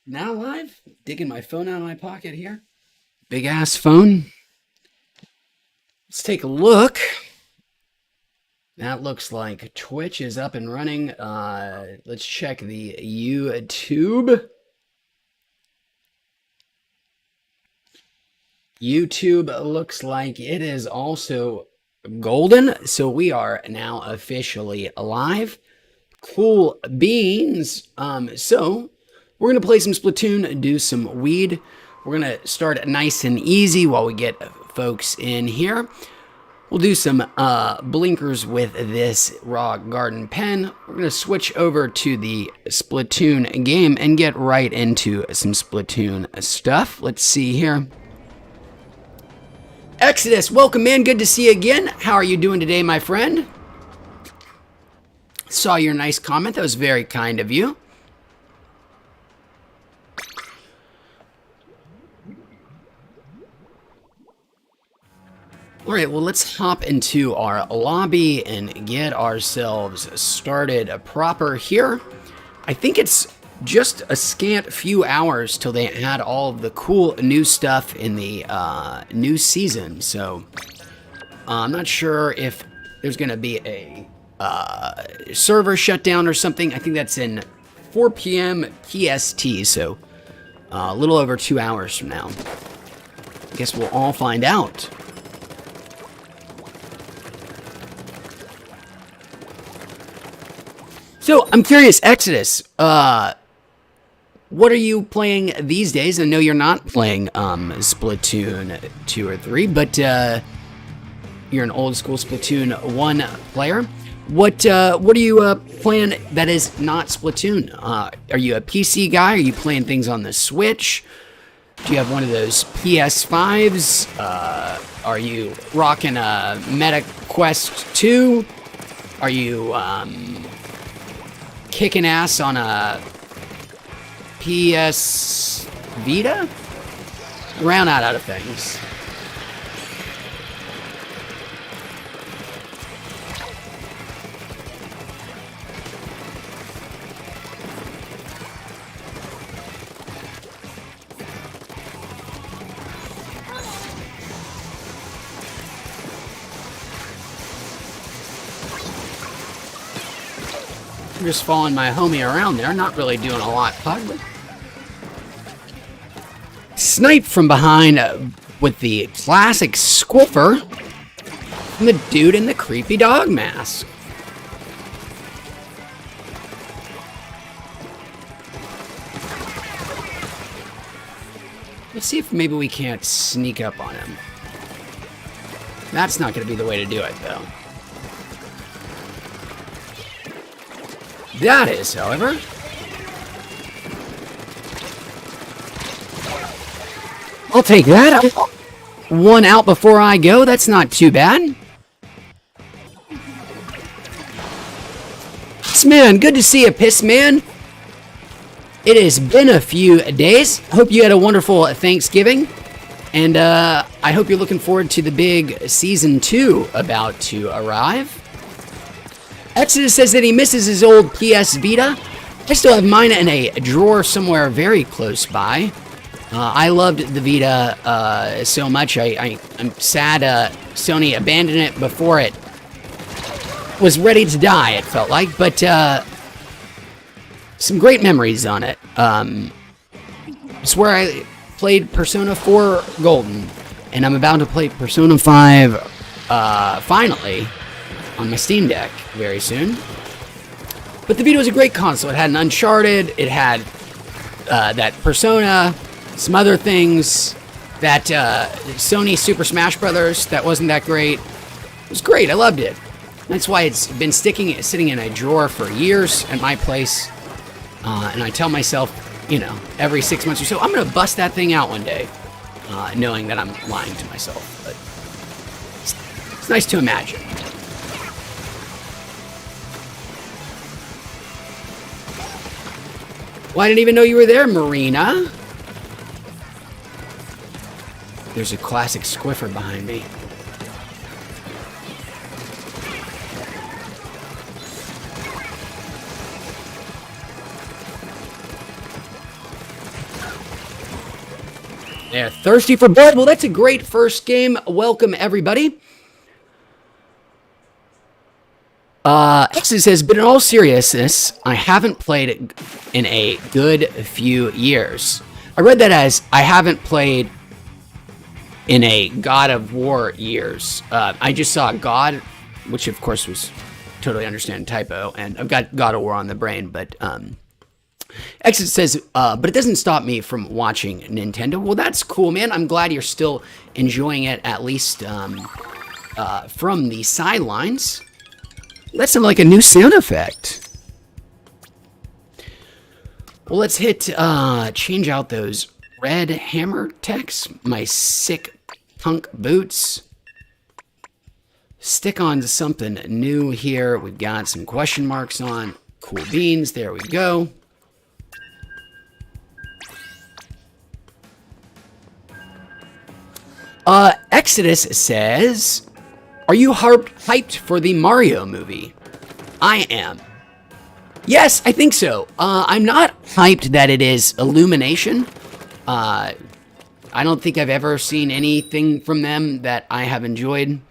Now live, digging my phone out of my pocket here. Big ass phone. Let's take a look. That looks like Twitch is up and running. Let's check the YouTube. YouTube looks like it is also golden, so we are now officially live. Cool beans. So we're gonna play some Splatoon, do some weed. We're gonna start nice and easy while we get folks in here. We'll do some blinkers with this raw garden pen. We're gonna switch over to the Splatoon game and get right into some Splatoon stuff. Let's see here. Exodus, welcome man, good to see you again. How are you doing today, my friend? Saw your nice comment, that was very kind of you. All right, well, let's hop into our lobby and get ourselves started proper here. I think it's just a scant few hours till they add all of the cool new stuff in the new season. So I'm not sure if there's going to be a server shutdown or something. I think that's in 4 p.m. PST, so a little over 2 hours from now. I guess we'll all find out. So, I'm curious, Exodus, what are you playing these days? I know you're not playing Splatoon 2 or 3, but you're an old school Splatoon 1 player. What are you playing that is not Splatoon? Are you a PC guy? Are you playing things on the Switch? Do you have one of those PS5s? Are you rocking a Meta Quest 2? Are you kicking ass on a PS Vita? Round out of things. I'm just following my homie around there, not really doing a lot, but snipe from behind with the classic squiffer from the dude in the creepy dog mask. Let's see if maybe we can't sneak up on him. That's not going to be the way to do it, though. That is, however. I'll take that. One out before I go. That's not too bad. Pissman, good to see you, Pissman. It has been a few days. Hope you had a wonderful Thanksgiving. And I hope you're looking forward to the big Season 2 about to arrive. Exodus says that he misses his old PS Vita. I still have mine in a drawer somewhere very close by. I loved the Vita so much. I'm sad Sony abandoned it before it was ready to die, it felt like. But some great memories on it. It's where I played Persona 4 Golden. And I'm about to play Persona 5 finally on my Steam Deck very soon. But the Vita was a great console. It had an Uncharted, it had that Persona, some other things, that Sony Super Smash Brothers, that wasn't that great. It was great, I loved it. That's why it's been sitting in a drawer for years at my place. And I tell myself, you know, every 6 months or so, I'm gonna bust that thing out one day, knowing that I'm lying to myself. But it's nice to imagine. Well, I didn't even know you were there, Marina. There's a classic squiffer behind me. Yeah, thirsty for blood. Well, that's a great first game. Welcome, everybody. Exit says, but in all seriousness, I haven't played in a good few years. I read that as, I haven't played in a God of War years. I just saw God, which of course was totally understand typo, and I've got God of War on the brain, but Exit says, but it doesn't stop me from watching Nintendo. Well, that's cool, man. I'm glad you're still enjoying it, at least from the sidelines. That sounds like a new sound effect. Well, let's hit change out those red hammer techs, my sick punk boots. Stick on to something new here. We've got some question marks on. Cool beans. There we go. Exodus says, are you hyped for the Mario movie? I am. Yes, I think so. I'm not hyped that it is Illumination. I don't think I've ever seen anything from them that I have enjoyed.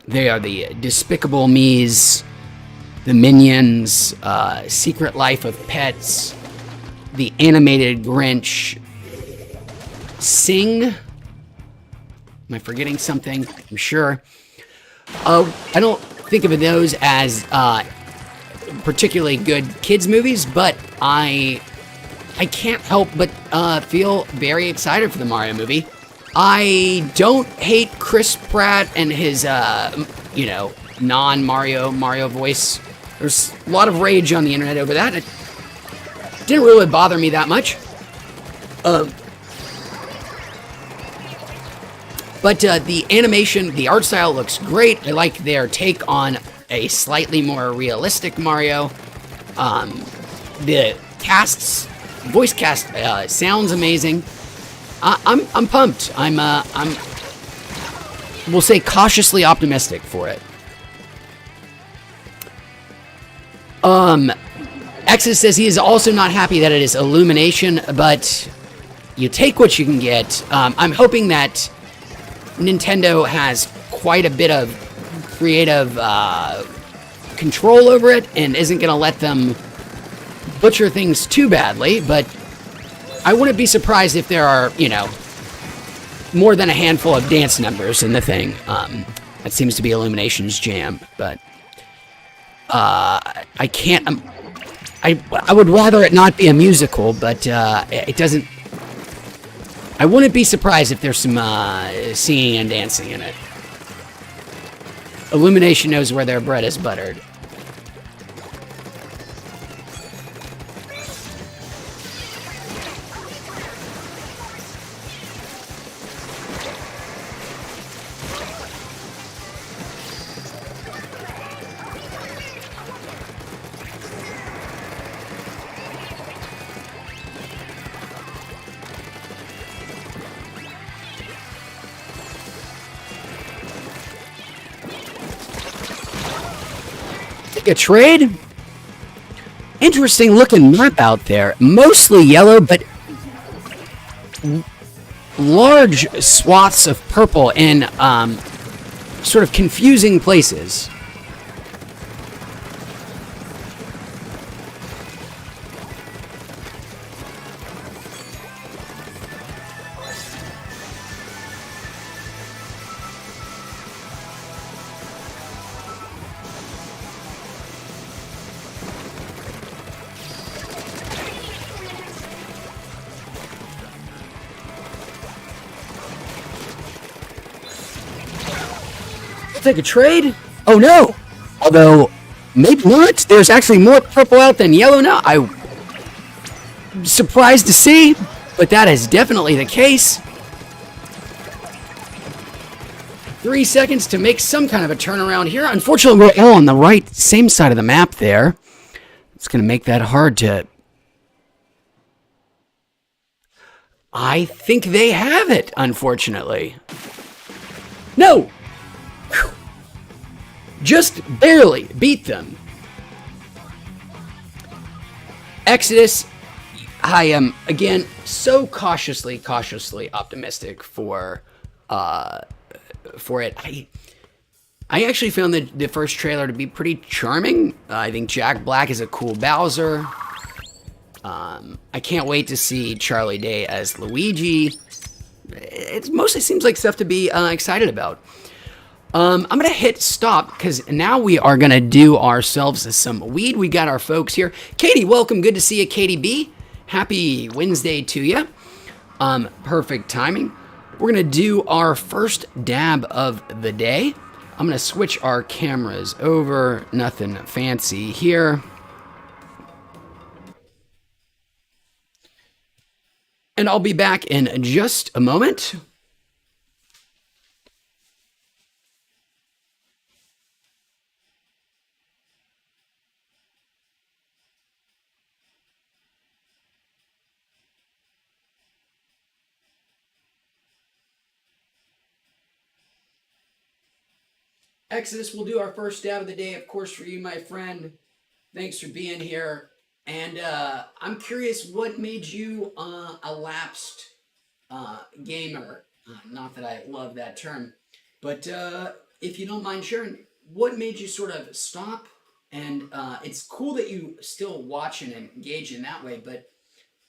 They are the Despicable Me's, the Minions, Secret Life of Pets, the Animated Grinch, Sing. Am I forgetting something? I'm sure. I don't think of those as particularly good kids movies, but I can't help but feel very excited for the Mario movie. I don't hate Chris Pratt and his non-Mario voice. There's a lot of rage on the internet over that. It didn't really bother me that much. But the animation, the art style looks great. I like their take on a slightly more realistic Mario. The voice cast sounds amazing. I'm pumped. We'll say cautiously optimistic for it. Exodus says he is also not happy that it is Illumination, but you take what you can get. I'm hoping that Nintendo has quite a bit of creative control over it and isn't going to let them butcher things too badly, but I wouldn't be surprised if there are, more than a handful of dance numbers in the thing. That seems to be Illumination's jam, but I can't... I would rather it not be a musical, but it doesn't... I wouldn't be surprised if there's some singing and dancing in it. Illumination knows where their bread is buttered. A trade? Interesting looking map out there. Mostly yellow, but large swaths of purple in sort of confusing places. Take a trade? Oh no! Although, maybe not. There's actually more purple out than yellow now. I'm surprised to see, but that is definitely the case. 3 seconds to make some kind of a turnaround here. Unfortunately, we're all on the same side of the map there. It's going to make that hard to... I think they have it, unfortunately. No! Whew. Just barely beat them. Exodus, I am again so cautiously optimistic for it. I actually found the first trailer to be pretty charming. I think Jack Black is a cool Bowser. I can't wait to see Charlie Day as Luigi. It mostly seems like stuff to be excited about. I'm gonna hit stop because now we are gonna do ourselves some weed. We got our folks here. Katie, welcome. Good to see you, Katie B. Happy Wednesday to you. Perfect timing. We're gonna do our first dab of the day. I'm gonna switch our cameras over. Nothing fancy here. And I'll be back in just a moment. Exodus, we'll do our first dab of the day, of course, for you, my friend. Thanks for being here. And I'm curious, what made you a lapsed gamer? Not that I love that term, but if you don't mind sharing, what made you sort of stop? And it's cool that you still watch and engage in that way, but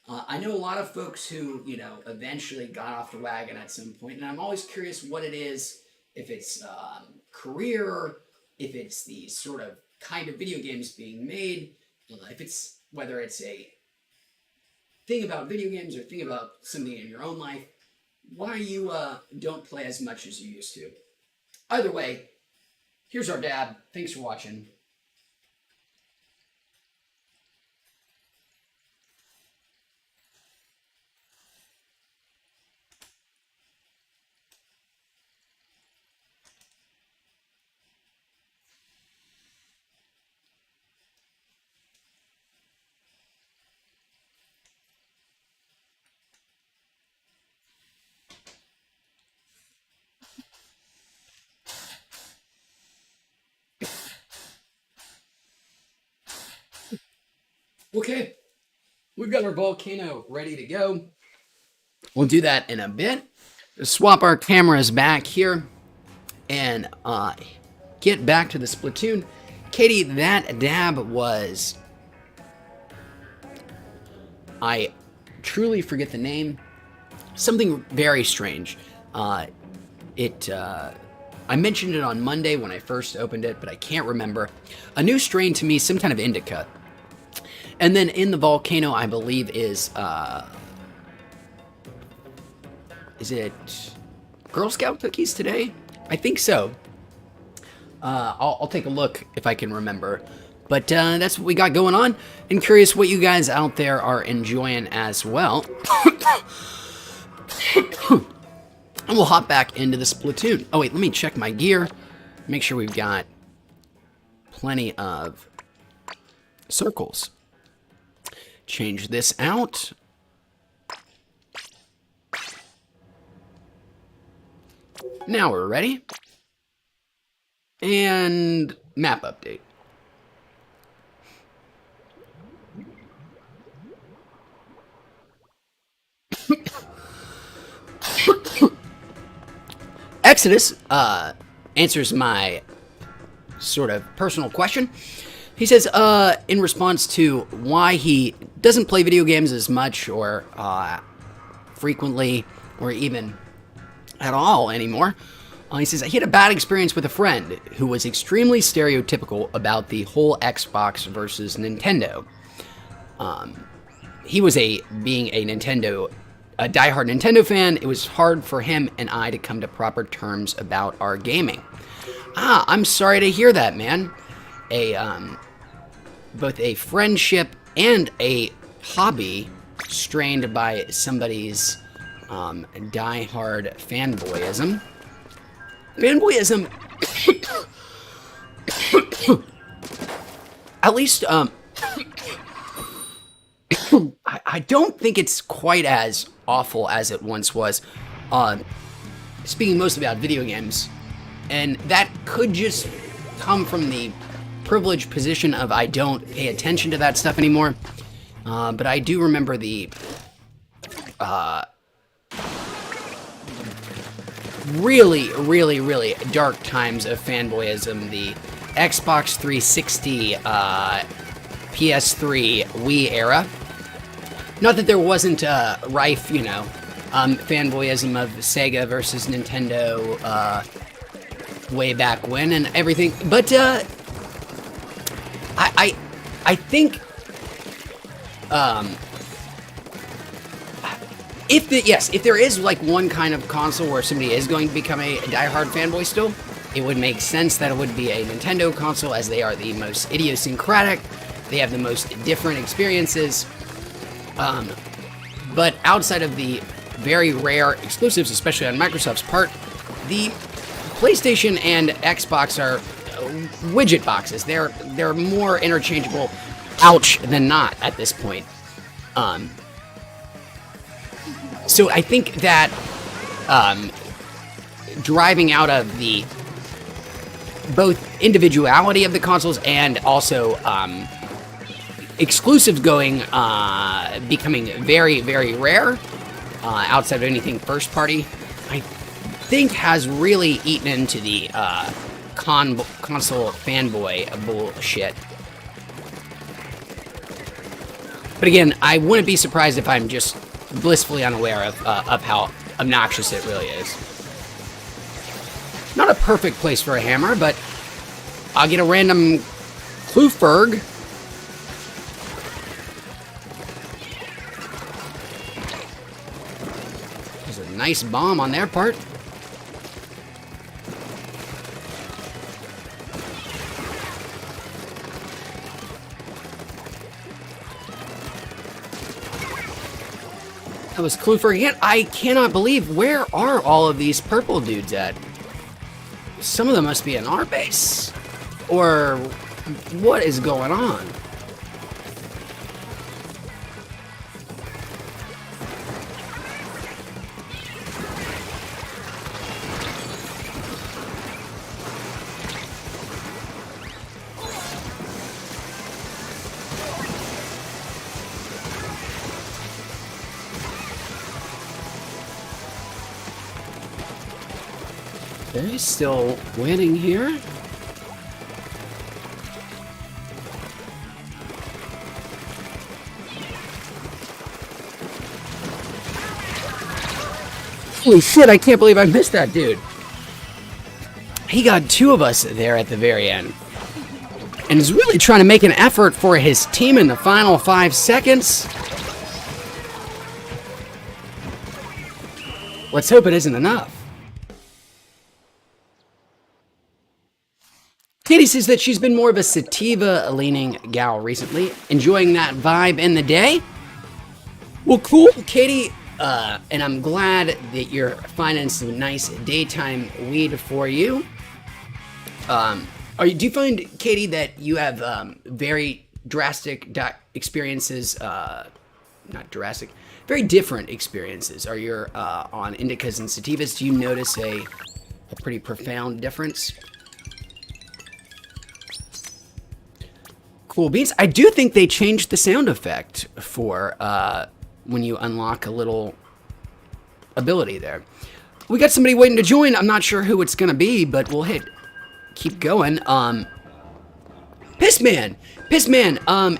I know a lot of folks who, eventually got off the wagon at some point, and I'm always curious what it is, if it's career, if it's the sort of kind of video games being made, if it's whether it's a thing about video games or thing about something in your own life, why you don't play as much as you used to. Either way, here's our dab. Thanks for watching. Okay, we've got our volcano ready to go. We'll do that in a bit. Swap our cameras back here and get back to the Splatoon. Katie, that dab was... I truly forget the name. Something very strange. I mentioned it on Monday when I first opened it, but I can't remember. A new strain to me, some kind of indica. And then in the volcano, I believe is it Girl Scout cookies today? I think so. I'll take a look if I can remember. But that's what we got going on. And curious what you guys out there are enjoying as well. And we'll hop back into the Splatoon. Oh wait, let me check my gear. Make sure we've got plenty of circles. Change this out. Now we're ready. And map update. Exodus answers my sort of personal question. He says, in response to why he doesn't play video games as much or frequently or even at all anymore, he says, he had a bad experience with a friend who was extremely stereotypical about the whole Xbox versus Nintendo. He was being a diehard Nintendo fan. It was hard for him and I to come to proper terms about our gaming. I'm sorry to hear that, man. Both a friendship and a hobby strained by somebody's diehard fanboyism. At least, I don't think it's quite as awful as it once was. Speaking mostly about video games, and that could just come from the privileged position of I don't pay attention to that stuff anymore. But I do remember the really, really, really dark times of fanboyism. The Xbox 360, PS3, Wii era. Not that there wasn't rife, you know, fanboyism of Sega versus Nintendo way back when and everything. But I think if there is like one kind of console where somebody is going to become a diehard fanboy still, it would make sense that it would be a Nintendo console, as they are the most idiosyncratic, they have the most different experiences. But outside of the very rare exclusives, especially on Microsoft's part, the PlayStation and Xbox are widget boxes. They're more interchangeable, ouch, than not at this point. So I think that driving out of the both individuality of the consoles and also exclusives becoming very, very rare outside of anything first party, I think has really eaten into the console fanboy bullshit. But again, I wouldn't be surprised if I'm just blissfully unaware of how obnoxious it really is. Not a perfect place for a hammer, but I'll get a random Klufberg. There's a nice bomb on their part. That was Klufberg again. I cannot believe, where are all of these purple dudes at? Some of them must be in our base. Or what is going on? Okay, still winning here. Holy shit, I can't believe I missed that dude. He got two of us there at the very end. And is really trying to make an effort for his team in the final 5 seconds. Let's hope it isn't enough. Katie says that she's been more of a sativa-leaning gal recently, enjoying that vibe in the day. Well, cool, Katie, and I'm glad that you're finding some nice daytime weed for you. Do you find, Katie, that you have very drastic experiences, not drastic, very different experiences? Are you on indicas and sativas? Do you notice a pretty profound difference? Cool beans. I do think they changed the sound effect for when you unlock a little ability there. We got somebody waiting to join. I'm not sure who it's gonna be, but we'll keep going. Pissman,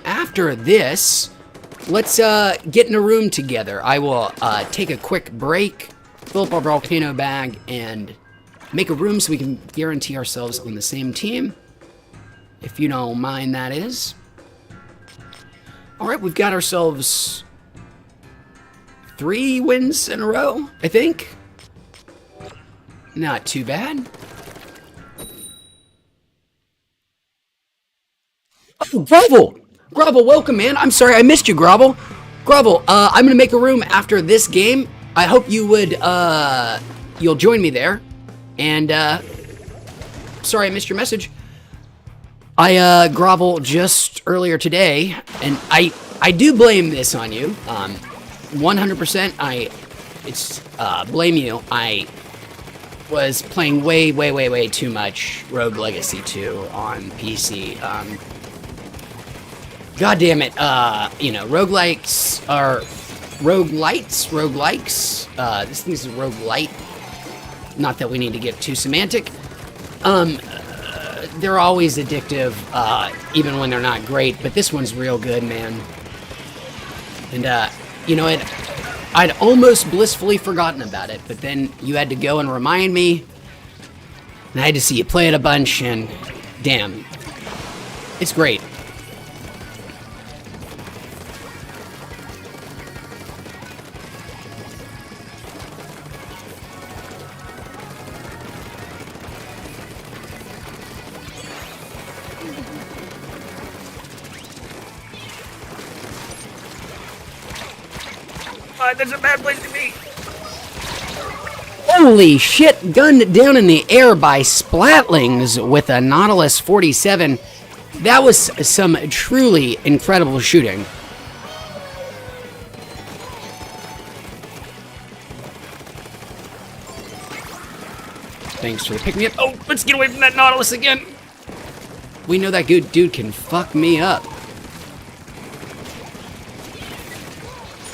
after this, let's get in a room together. I will take a quick break, fill up our volcano bag, and make a room so we can guarantee ourselves on the same team. If you don't mind, that is. Alright, we've got ourselves 3 wins in a row, I think. Not too bad. Oh, Grovel! Grovel, welcome, man. I'm sorry, I missed you, Grovel. Grovel, I'm gonna make a room after this game. I hope you would, you'll join me there. And, sorry I missed your message. I grovel just earlier today, and I do blame this on you. 100%. Blame you. I was playing way too much Rogue Legacy 2 on PC. God damn it, you know, roguelikes are roguelikes. This thing's a roguelite. Not that we need to get too semantic. They're always addictive, even when they're not great, but this one's real good, man. And, you know, I'd almost blissfully forgotten about it, but then you had to go and remind me, and I had to see you play it a bunch, and damn, it's great. That's a bad place to be. Holy shit, gunned down in the air by Splatlings with a Nautilus 47. That was some truly incredible shooting. Thanks for picking me up. Oh, let's get away from that Nautilus again. We know that good dude can fuck me up.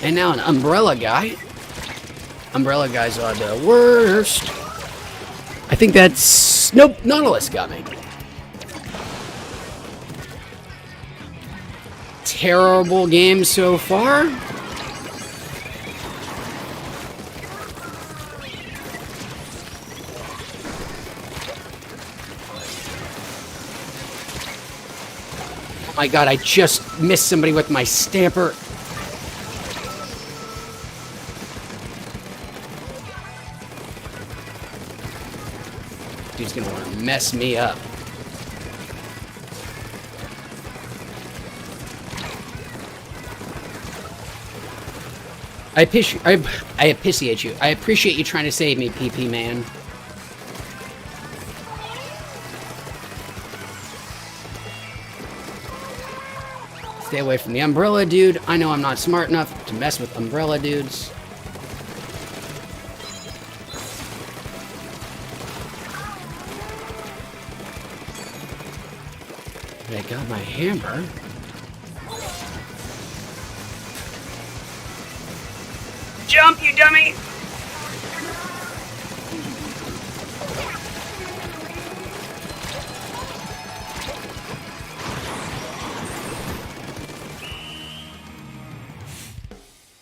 And now an umbrella guy. Umbrella guys are the worst. I think that's... Nope, Nautilus got me. Terrible game so far. Oh my god, I just missed somebody with my stamper. Dude's gonna want to mess me up. I appreciate you. I appreciate you trying to save me, PP man. Stay away from the umbrella dude. I know I'm not smart enough to mess with umbrella dudes. I got my hammer. Jump, you dummy!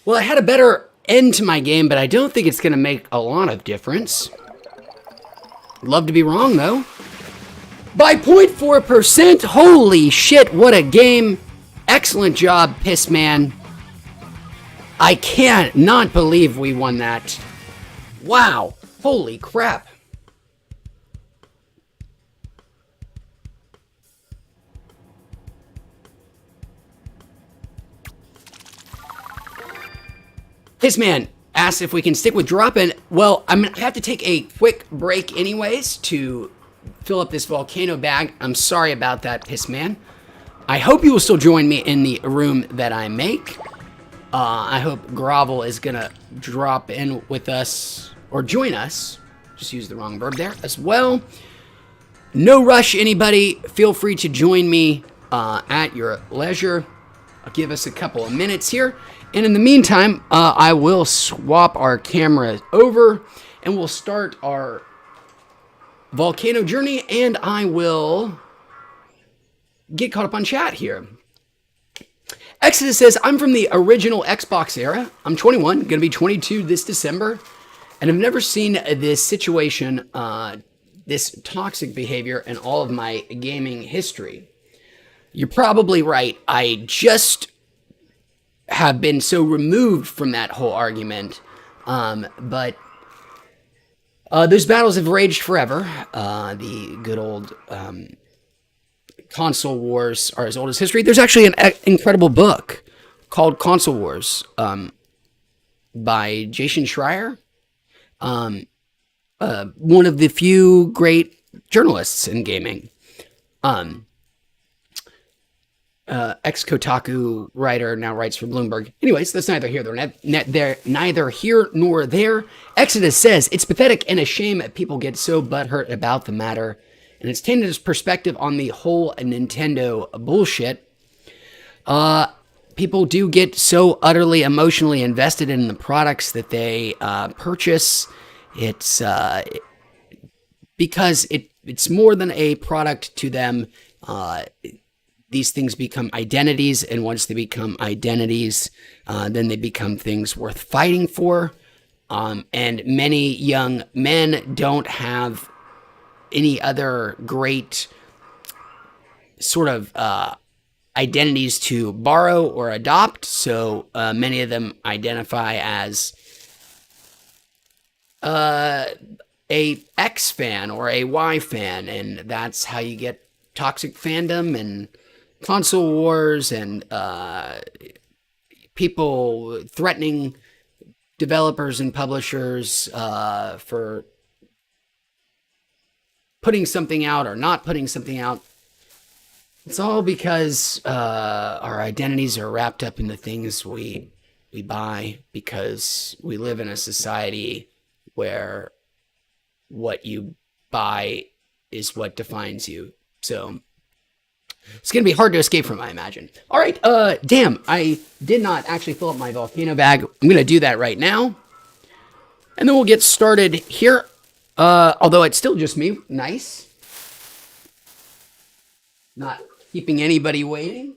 Well, I had a better end to my game, but I don't think it's going to make a lot of difference. Love to be wrong, though. By 0.4%, holy shit, what a game. Excellent job, Pissman. I can't not believe we won that. Wow, holy crap. Pissman asks if we can stick with dropping. Well, I'm going to have to take a quick break anyways to fill up this volcano bag. I'm sorry about that, Pissman. I hope you will still join me in the room that I make. I hope Grovel is gonna drop in with us, or join us. Just used the wrong verb there as well. No rush, anybody. Feel free to join me at your leisure. I'll give us a couple of minutes here. And in the meantime, I will swap our cameras over and we'll start our volcano journey, and I will get caught up on chat here. Exodus says, I'm from the original Xbox era. I'm 21, going to be 22 this December, and I've never seen this situation, this toxic behavior in all of my gaming history. You're probably right. I just have been so removed from that whole argument, but those battles have raged forever. The good old console wars are as old as history. There's actually an incredible book called Console Wars by Jason Schreier, one of the few great journalists in gaming. Ex-Kotaku writer, now writes for Bloomberg. Anyways, that's neither here nor there. Neither here nor there. Exodus says, it's pathetic and a shame that people get so butthurt about the matter, and it's tainted his perspective on the whole Nintendo bullshit. People do get so utterly emotionally invested in the products that they purchase. It's because it's more than a product to them. These things become identities, and once they become identities, then they become things worth fighting for. And many young men don't have any other great sort of identities to borrow or adopt, so many of them identify as a X fan or a Y fan, and that's how you get toxic fandom and console wars and people threatening developers and publishers for putting something out or not putting something out. It's all because our identities are wrapped up in the things we buy, because we live in a society where what you buy is what defines you. So it's going to be hard to escape from, I imagine. All right, damn, I did not actually fill up my volcano bag. I'm going to do that right now. And then we'll get started here. Although it's still just me. Nice. Not keeping anybody waiting.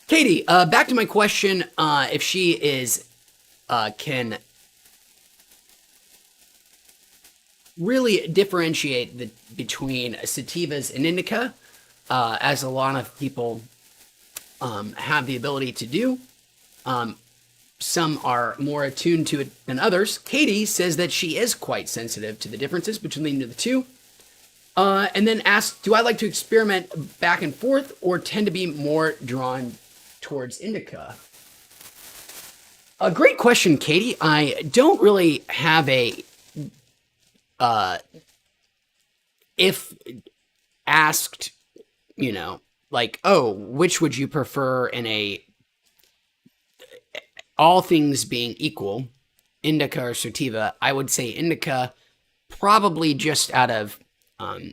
Katie, back to my question. If she is, can really differentiate between sativas and indica, as a lot of people have the ability to do. Some are more attuned to it than others. Katie says that she is quite sensitive to the differences between the two. And then asks, do I like to experiment back and forth or tend to be more drawn towards indica? A great question, Katie. I don't really have a if asked, like, oh, which would you prefer in a all things being equal, indica or sativa, I would say indica, probably just out of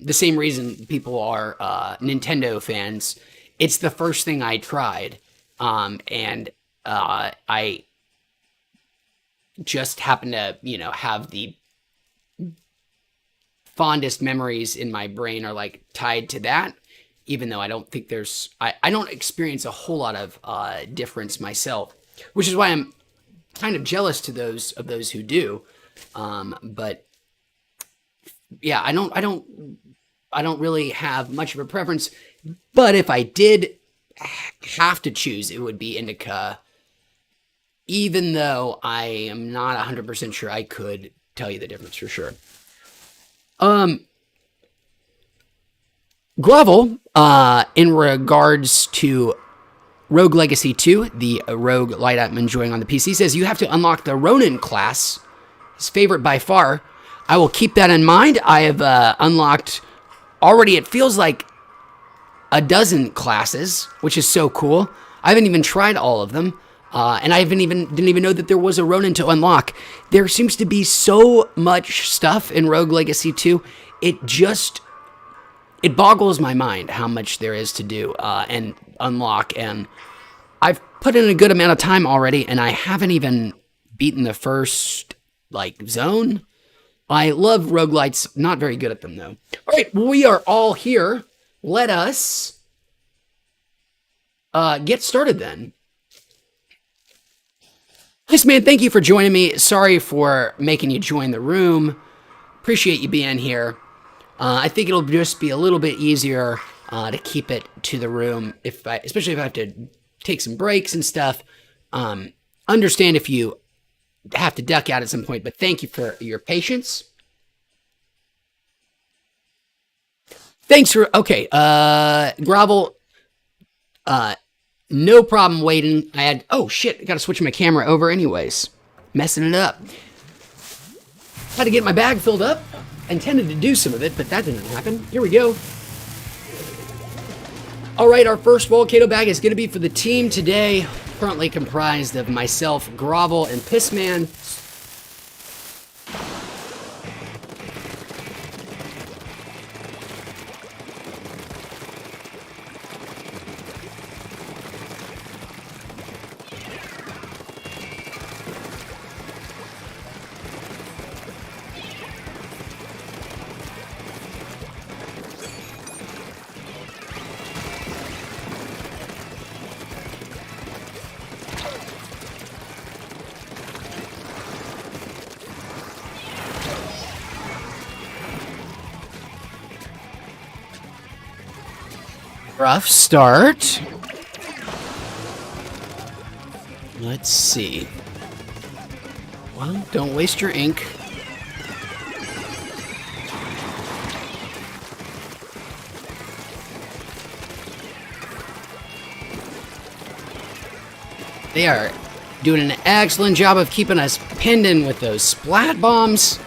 the same reason people are Nintendo fans. It's the first thing I tried, and I just happen to, have the fondest memories in my brain are like tied to that, even though I don't think there's, I don't experience a whole lot of difference myself, which is why I'm kind of jealous to those who do. But yeah, I don't really have much of a preference, but if I did have to choose, it would be indica, even though I am not 100% sure I could tell you the difference for sure. Grovel, in regards to Rogue Legacy 2, the rogue light I'm enjoying on the PC, says you have to unlock the Ronin class, his favorite by far. I will keep that in mind. I have unlocked already, it feels like a dozen classes, which is so cool. I haven't even tried all of them, and I didn't even know that there was a Ronin to unlock. There seems to be so much stuff in Rogue Legacy 2. It boggles my mind how much there is to do and unlock, and I've put in a good amount of time already, and I haven't even beaten the first, zone. I love roguelites, not very good at them, though. All right, we are all here. Let us get started, then. Yes, man, thank you for joining me. Sorry for making you join the room. Appreciate you being here. I think it'll just be a little bit easier to keep it to the room, especially if I have to take some breaks and stuff. Understand if you have to duck out at some point, but thank you for your patience. Thanks for, okay, Grovel, no problem waiting. Oh shit, I gotta switch my camera over anyways. Messing it up. Had to get my bag filled up. Intended to do some of it, but that didn't happen. Here we go. All right, our first volcano bag is going to be for the team today, currently comprised of myself, Grovel, and Pissman. Rough start. Let's see. Well, don't waste your ink. They are doing an excellent job of keeping us pinned in with those splat bombs.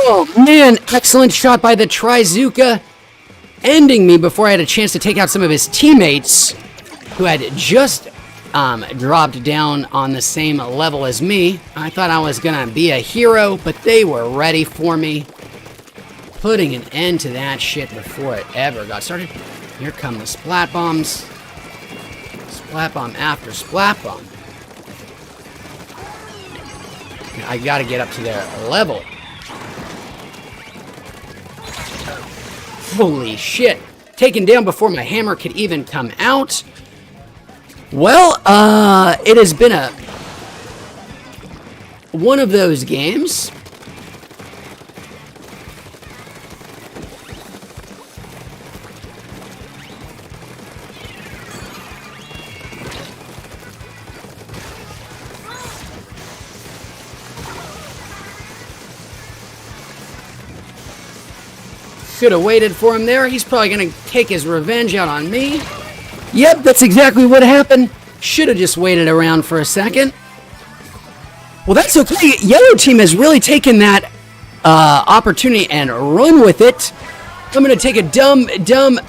Oh man, excellent shot by the Trizuka, ending me before I had a chance to take out some of his teammates who had just dropped down on the same level as me. I thought I was gonna be a hero, but they were ready for me, putting an end to that shit before it ever got started. Here come the splat bombs. Splat bomb after splat bomb. I gotta get up to their level. Holy shit. Taken down before my hammer could even come out. Well, it has been one of those games. Should have waited for him there. He's probably going to take his revenge out on me. Yep, that's exactly what happened. Should have just waited around for a second. Well, that's okay. Yellow team has really taken that opportunity and run with it. I'm going to take a dumb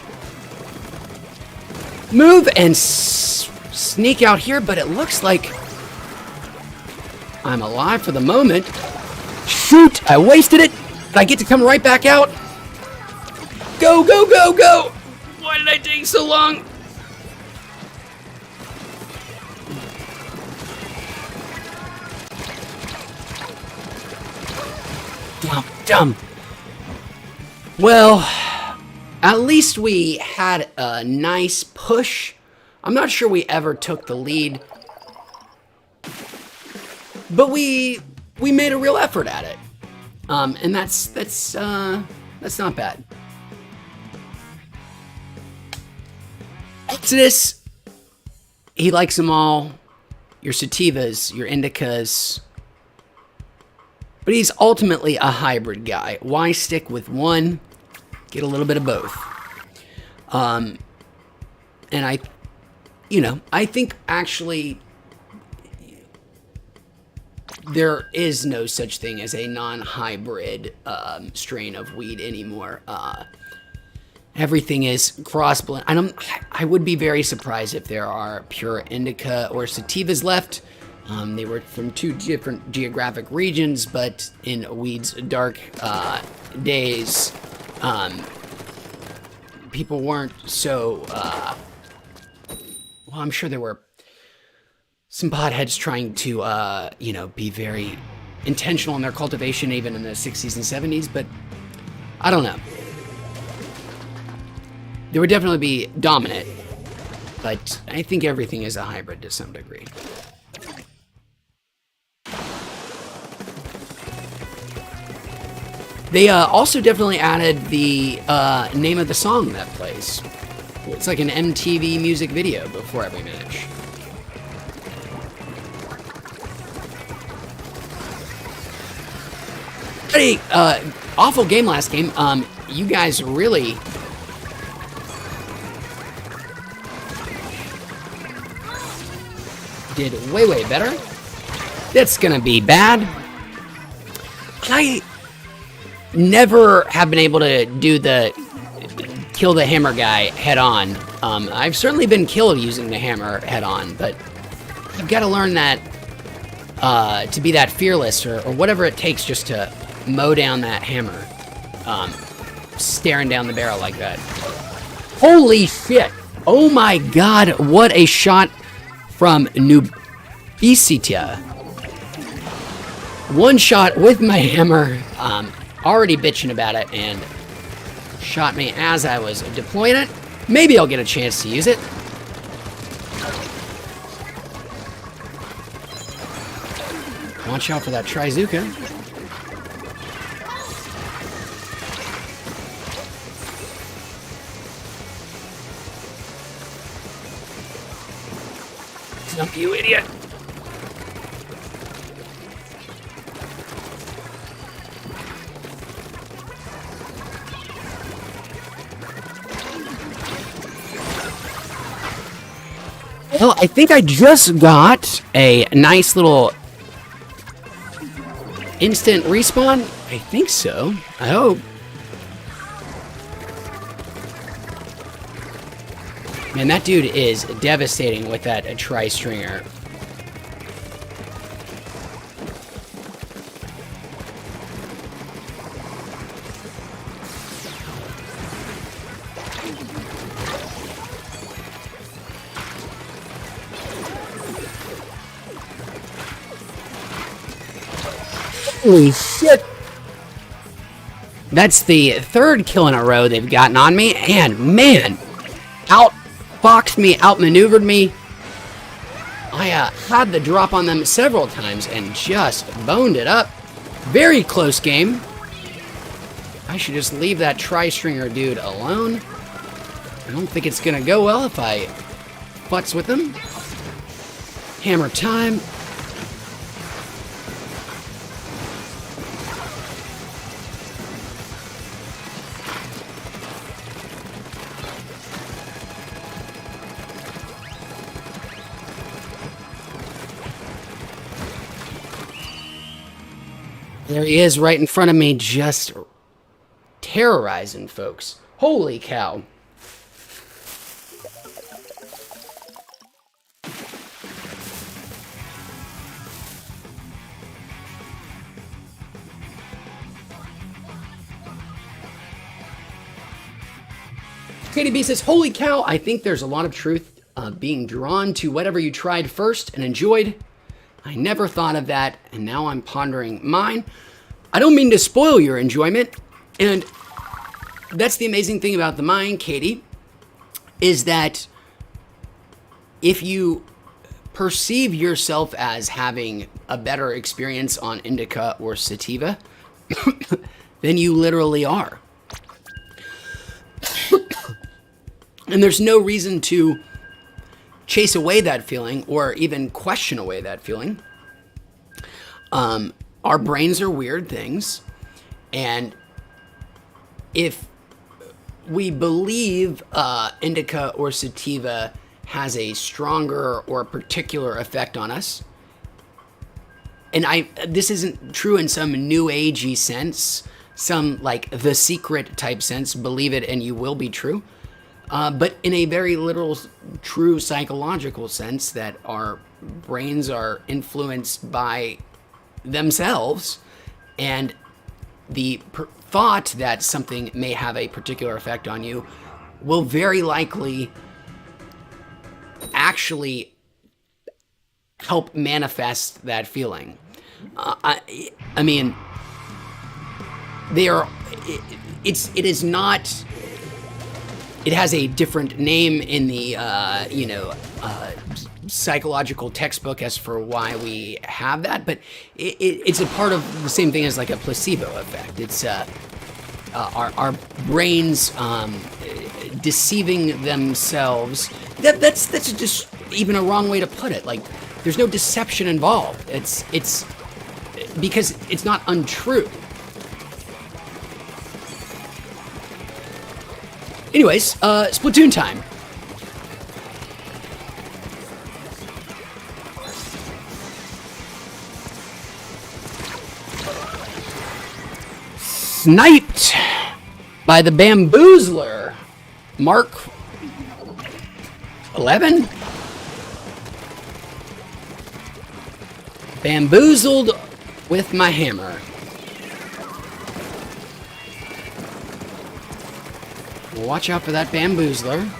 move and sneak out here, but it looks like I'm alive for the moment. Shoot, I wasted it. Did I get to come right back out? Go, go, go, go! Why did I take so long? Dumb. Well, at least we had a nice push. I'm not sure we ever took the lead, but we made a real effort at it. And that's not bad. Exodus, he likes them all. Your sativas, your indicas. But he's ultimately a hybrid guy. Why stick with one? Get a little bit of both. And I think actually there is no such thing as a non-hybrid strain of weed anymore. Everything is cross-blend. I would be very surprised if there are pure indica or sativas left. They were from two different geographic regions, but in weed's dark days, people weren't so... well, I'm sure there were some potheads trying to, be very intentional in their cultivation, even in the 60s and 70s, but I don't know. There would definitely be dominant, but I think everything is a hybrid to some degree. They also definitely added the name of the song that plays. It's like an MTV music video before every match. Pretty awful game last game. You guys really did way better. That's gonna be bad. I never have been able to do the kill the hammer guy head on. I've certainly been killed using the hammer head on, but you've got to learn that to be that fearless or whatever it takes just to mow down that hammer, staring down the barrel like that. Holy shit! Oh my god, what a shot from Nubicitia. One shot with my hammer, already bitching about it, and shot me as I was deploying it. Maybe I'll get a chance to use it. Watch out for that Trizuka. Jump, you idiot! Well, I think I just got a nice little instant respawn. I think so. I hope. Man, that dude is devastating with that tri-stringer. Holy shit! That's the third kill in a row they've gotten on me, and man, outfoxed me, outmaneuvered me. I had the drop on them several times and just boned it up. Very close game. I should just leave that tri-stringer dude alone. I don't think it's gonna go well if I futz with him. Hammer time. There he is right in front of me, just terrorizing folks. Holy cow. KDB says, holy cow, I think there's a lot of truth being drawn to whatever you tried first and enjoyed. I never thought of that, and now I'm pondering mine. I don't mean to spoil your enjoyment, and that's the amazing thing about the mind, Katie, is that if you perceive yourself as having a better experience on indica or sativa, then you literally are. And there's no reason to chase away that feeling or even question away that feeling. Our brains are weird things, and if we believe indica or sativa has a stronger or particular effect on us, and this isn't true in some new agey sense, some like The Secret type sense, believe it and you will be true. But in a very literal, true psychological sense, that our brains are influenced by themselves, and the thought that something may have a particular effect on you will very likely actually help manifest that feeling. I mean, they are. It is not. It has a different name in the, psychological textbook as for why we have that, but it's a part of the same thing as like a placebo effect. It's our brains deceiving themselves. That's just even a wrong way to put it. Like, there's no deception involved. It's because it's not untrue. Anyways, Splatoon time. Sniped by the Bamboozler. Mark 11? Bamboozled with my hammer. Watch out for that Bamboozler.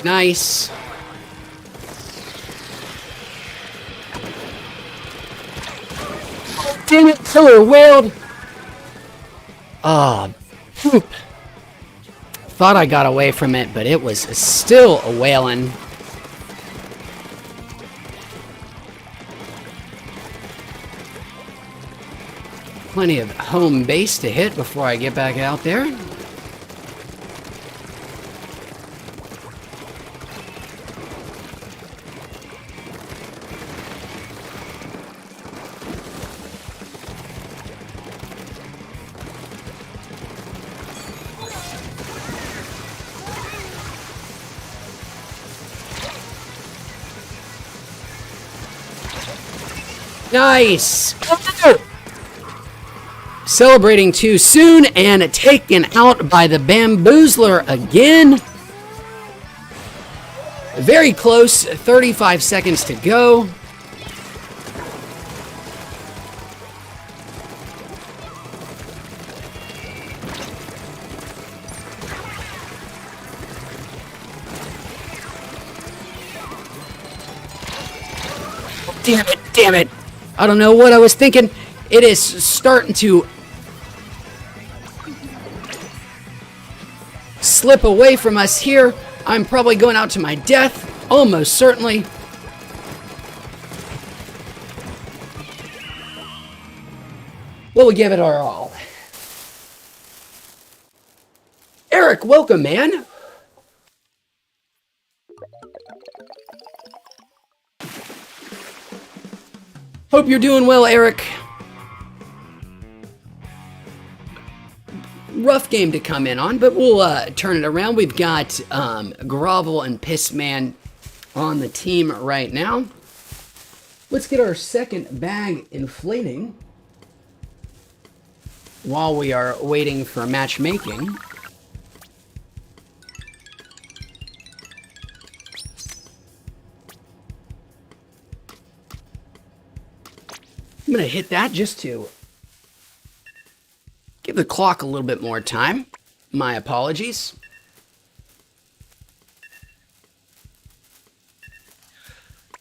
Nice. Damn it, killer wailed. Ah, poop. Thought I got away from it, but it was still a wailing. Plenty of home base to hit before I get back out there. Nice! Celebrating too soon and taken out by the bamboozler again. Very close, 35 seconds to go. Damn it, damn it. I don't know what I was thinking. It is starting to slip away from us here. I'm probably going out to my death, almost certainly. We'll give it our all. Eric, welcome, man. Hope you're doing well, Eric. Rough game to come in on, but we'll turn it around. We've got Grovel and Pissman on the team right now. Let's get our second bag inflating while we are waiting for matchmaking. I'm going to hit that just to give the clock a little bit more time. My apologies.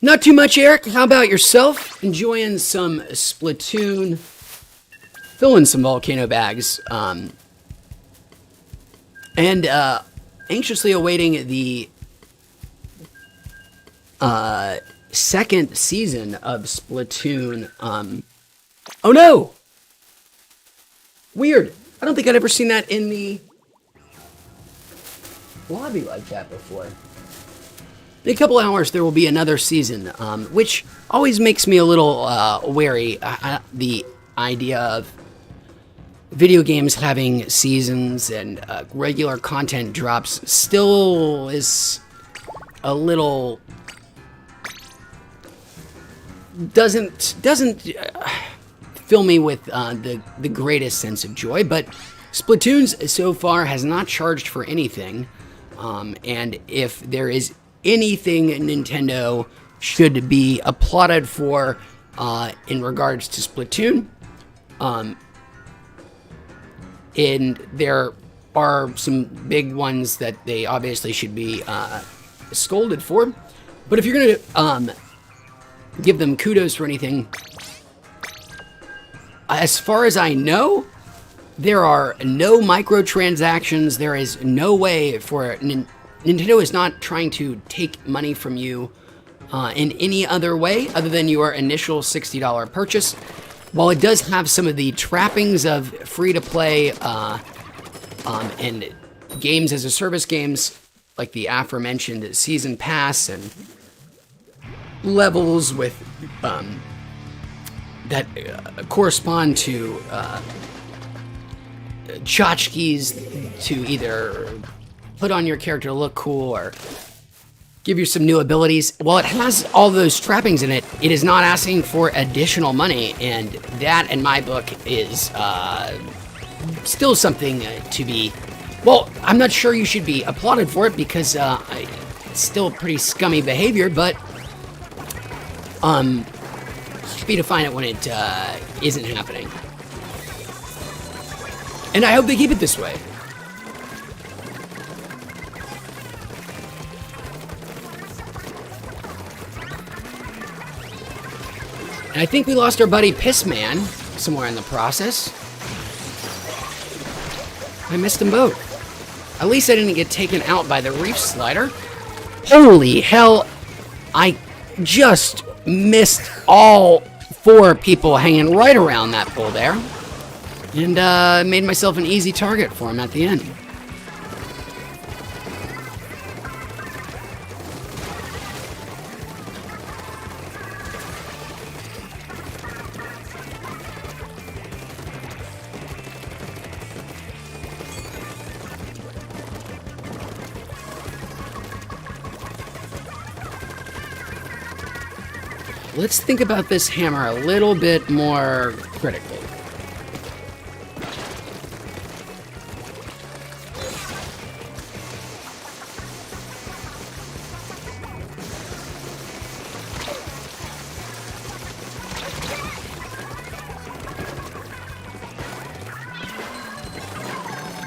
Not too much, Eric. How about yourself? Enjoying some Splatoon, filling some volcano bags, and anxiously awaiting the second season of Splatoon. Oh no! Weird. I don't think I'd ever seen that in the lobby like that before. In a couple hours, there will be another season, which always makes me a little wary. The idea of video games having seasons and regular content drops still is a little doesn't fill me with the greatest sense of joy. But Splatoon's so far has not charged for anything, and if there is anything Nintendo should be applauded for in regards to Splatoon, and there are some big ones that they obviously should be scolded for. But if you're gonna give them kudos for anything, as far as I know, there are no microtransactions. There is no way for Nintendo is not trying to take money from you in any other way other than your initial $60 purchase. While it does have some of the trappings of free-to-play and games as a service games, like the aforementioned Season Pass and levels with that correspond to tchotchkes to either put on your character to look cool or give you some new abilities. While it has all those trappings in it, it is not asking for additional money, and that, in my book, is still something to be... Well, I'm not sure you should be applauded for it because it's still pretty scummy behavior, but happy to find it when it isn't happening. And I hope they keep it this way. And I think we lost our buddy Pissman somewhere in the process. I missed them both. At least I didn't get taken out by the reef slider. Holy hell, I just missed all 4 people hanging right around that pole there. And made myself an easy target for him at the end. Let's think about this hammer a little bit more critically.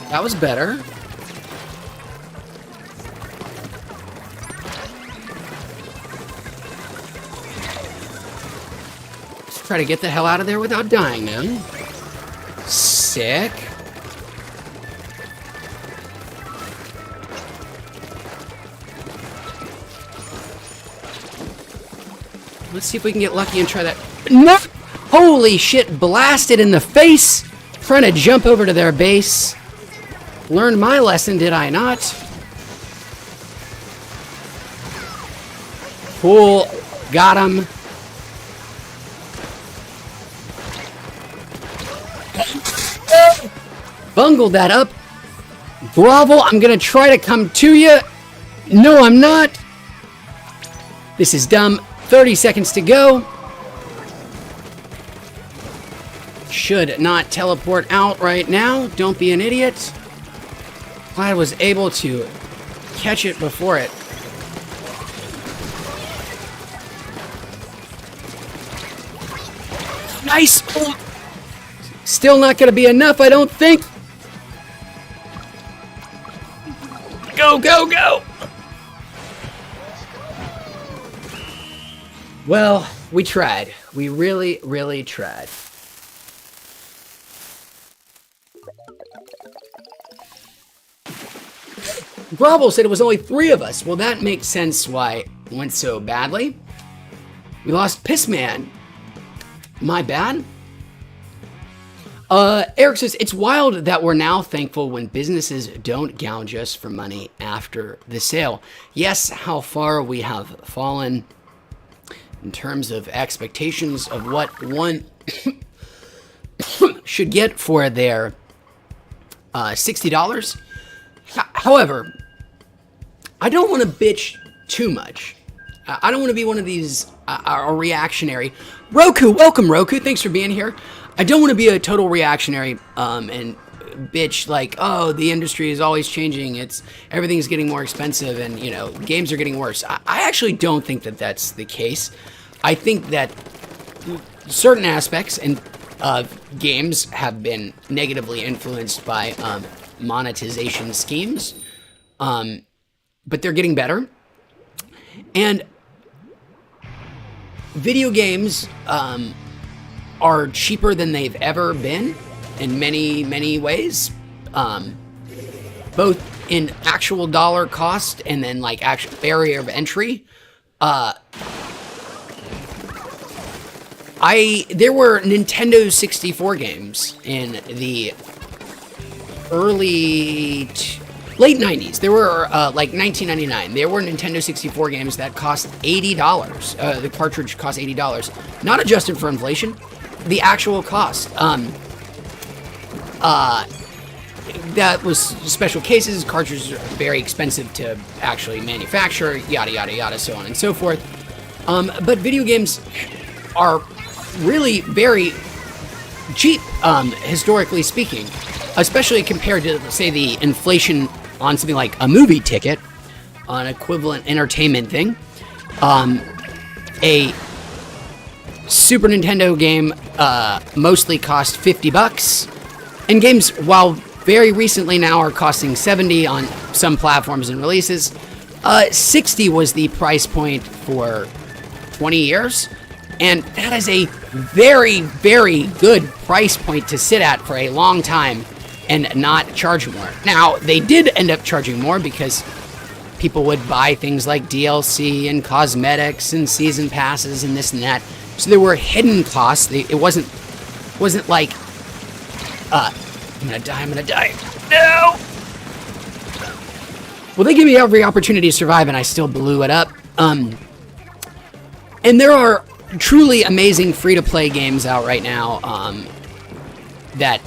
That was better. Try to get the hell out of there without dying now. Sick. Let's see if we can get lucky and try that. No! Holy shit, blasted in the face! Trying to jump over to their base. Learned my lesson, did I not? Cool. Got him. Bungled that up. Grovel, I'm gonna try to come to you. No, I'm not. This is dumb. 30 seconds to go. Should not teleport out right now. Don't be an idiot. Glad I was able to catch it before it. Nice. Still not gonna be enough, I don't think. Go, go, go! Well, we tried. We really, really tried. Grovel said it was only 3 of us. Well, that makes sense why it went so badly. We lost Pissman. My bad. Eric says, it's wild that we're now thankful when businesses don't gouge us for money after the sale. Yes, how far we have fallen in terms of expectations of what one should get for their $60. However, I don't want to bitch too much. I don't want to be one of these reactionary. Roku, welcome Roku. Thanks for being here. I don't want to be a total reactionary and bitch like, oh, the industry is always changing. Everything's getting more expensive and, you know, games are getting worse. I actually don't think that that's the case. I think that certain aspects of games have been negatively influenced by monetization schemes, but they're getting better. And video games are cheaper than they've ever been in many, many ways, both in actual dollar cost and then like actual barrier of entry. There were Nintendo 64 games in the late 90s. There were, like 1999, there were Nintendo 64 games that cost $80. The cartridge cost $80. Not adjusted for inflation. The actual cost. That was special cases. Cartridges are very expensive to actually manufacture, yada, yada, yada, so on and so forth. But video games are really very cheap, historically speaking, especially compared to, say, the inflation on something like a movie ticket, an equivalent entertainment thing. A Super Nintendo game mostly cost $50, and games, while very recently now are costing $70 on some platforms and releases, $60 was the price point for 20 years. And that is a very, very good price point to sit at for a long time and not charge more. Now, they did end up charging more because people would buy things like DLC and cosmetics and season passes and this and that. So there were hidden costs. It wasn't like, I'm gonna die. No! Well, they gave me every opportunity to survive and I still blew it up. And there are truly amazing free-to-play games out right now that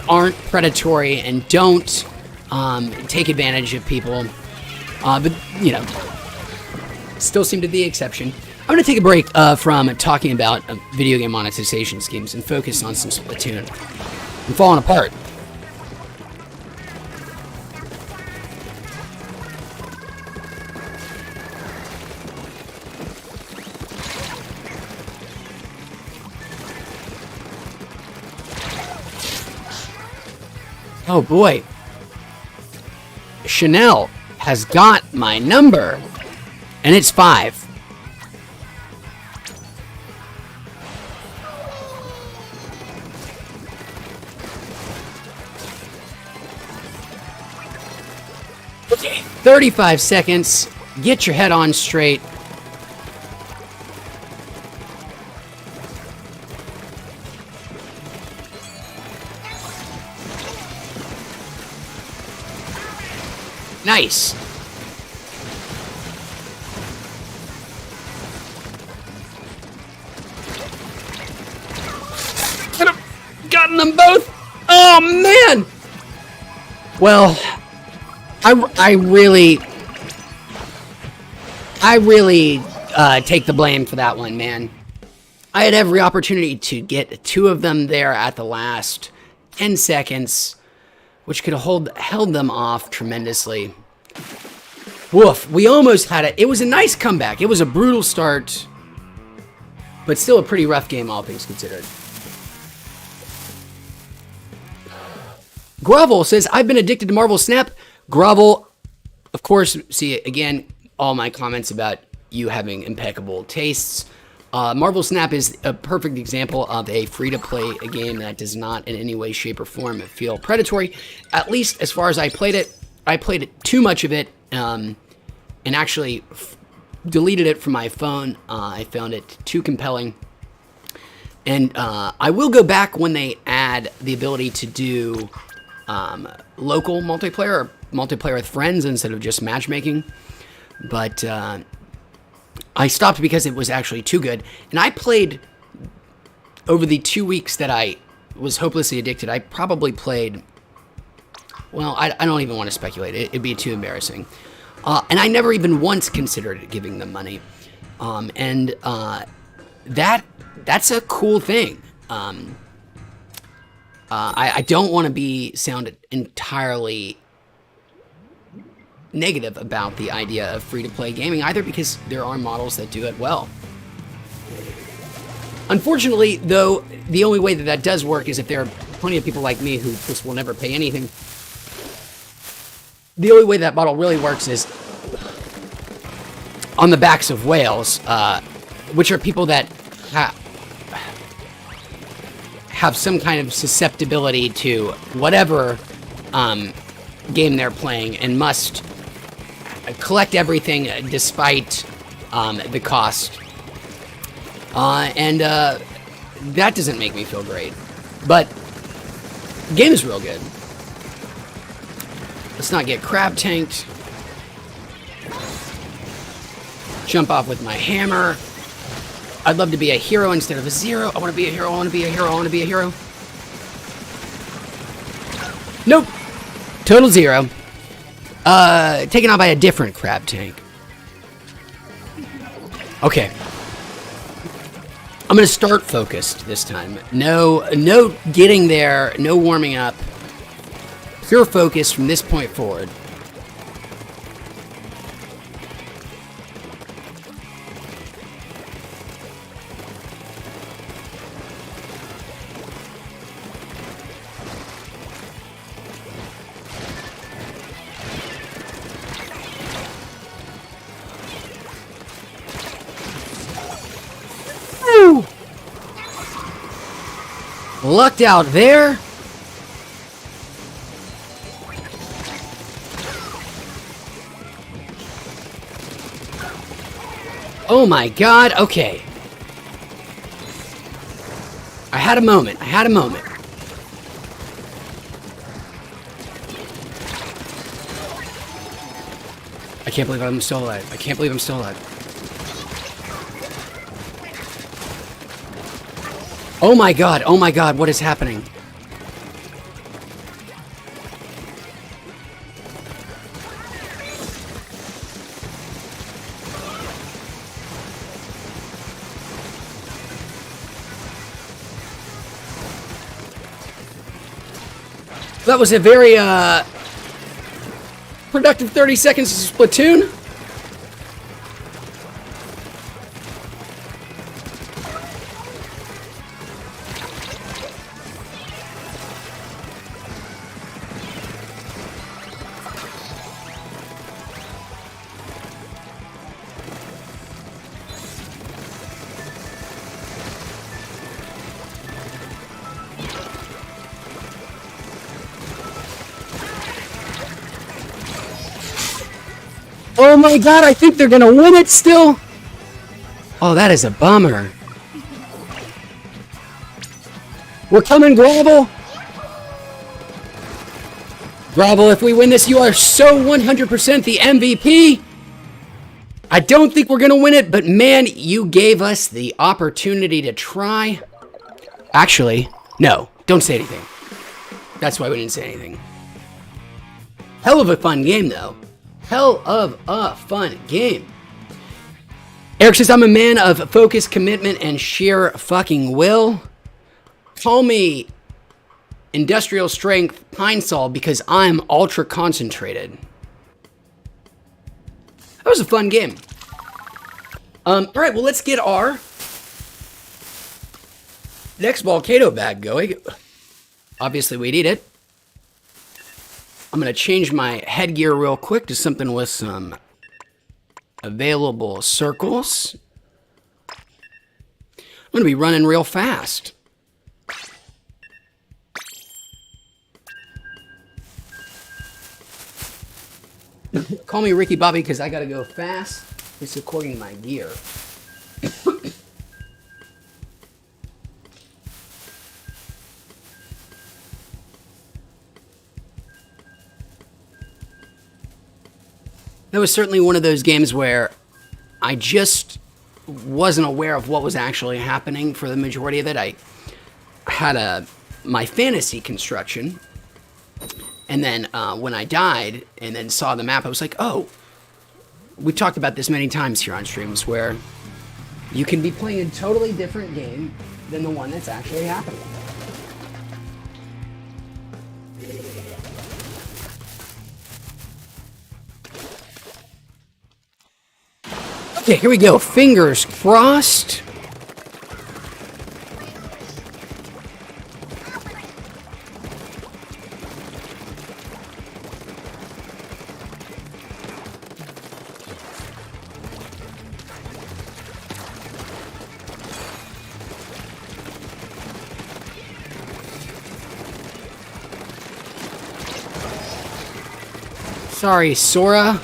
aren't predatory and don't take advantage of people. But, you know, still seem to be the exception. I'm going to take a break from talking about video game monetization schemes and focus on some Splatoon. I'm falling apart. Oh boy. Chanel has got my number, and it's 5. Okay, 35 seconds. Get your head on straight. Nice. Could have gotten them both. Oh man. Well, I really take the blame for that one, man. I had every opportunity to get 2 of them there at the last 10 seconds, which could have held them off tremendously. Woof, we almost had it. It was a nice comeback. It was a brutal start, but still a pretty rough game, all things considered. Grovel says, I've been addicted to Marvel Snap. Grovel, of course, see, again, all my comments about you having impeccable tastes. Marvel Snap is a perfect example of a free-to-play game that does not in any way, shape, or form feel predatory. At least as far as I played it too much of it, and actually deleted it from my phone. I found it too compelling. And I will go back when they add the ability to do local multiplayer or multiplayer with friends instead of just matchmaking. But I stopped because it was actually too good. And I played, over the 2 weeks that I was hopelessly addicted, I probably played, well, I don't even want to speculate. It'd be too embarrassing. And I never even once considered giving them money. That's a cool thing. I don't want to sound entirely negative about the idea of free-to-play gaming either, because there are models that do it well. Unfortunately, though, the only way that does work is if there are plenty of people like me who just will never pay anything. The only way that model really works is on the backs of whales, which are people that have some kind of susceptibility to whatever game they're playing and must collect everything despite the cost. And that doesn't make me feel great. But the game is real good. Let's not get crab tanked. Jump off with my hammer. I'd love to be a hero instead of a zero. I want to be a hero. I want to be a hero. I want to be a hero. Nope. Total zero. Taken out by a different crab tank. Okay. I'm going to start focused this time. No getting there. No warming up. Pure focus from this point forward. lucked out there. Oh my god, okay. I had a moment. I can't believe I'm still alive. Oh my god, what is happening? That was a very, productive 30 seconds of Splatoon. Oh my god, I think they're gonna win it still. Oh, that is a bummer. We're coming, Gravel. Gravel, if we win this, you are so 100% the MVP. I don't think we're gonna win it, but man, you gave us the opportunity to try. Actually, no, don't say anything. That's why we didn't say anything. Hell of a fun game, though. Hell of a fun game. Eric says, I'm a man of focus, commitment, and sheer fucking will. Call me industrial strength pine sol because I'm ultra concentrated. That was a fun game. All right, well, let's get our next Volcano bag going. Obviously, we need it. I'm going to change my headgear real quick to something with some available circles. I'm going to be running real fast. Call me Ricky Bobby because I got to go fast. It's according to my gear. That was certainly one of those games where I just wasn't aware of what was actually happening for the majority of it. I had my fantasy construction, and then when I died and then saw the map, I was like, oh, we've talked about this many times here on streams, where you can be playing a totally different game than the one that's actually happening. Okay, here we go. Fingers crossed. Sorry, Sora.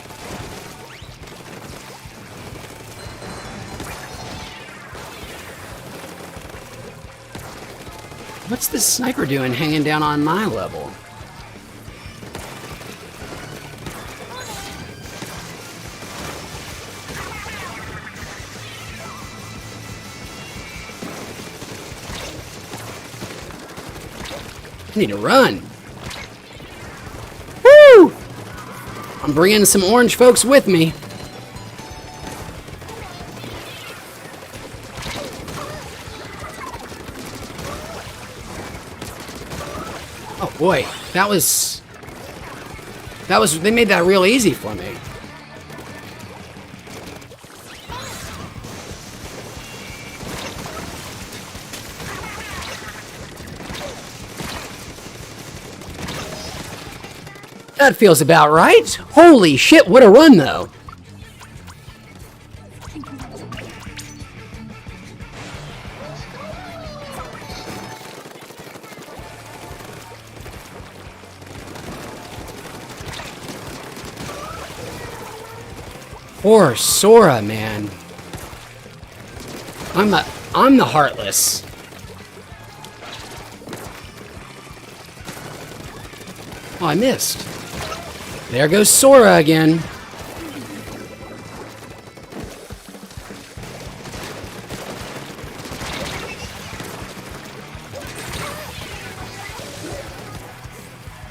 What's this sniper doing hanging down on my level? I need to run. Woo! I'm bringing some orange folks with me. Oh boy, that was, they made that real easy for me. That feels about right. Holy shit, what a run though. Poor Sora, man. I'm the Heartless. Oh, I missed. There goes Sora again.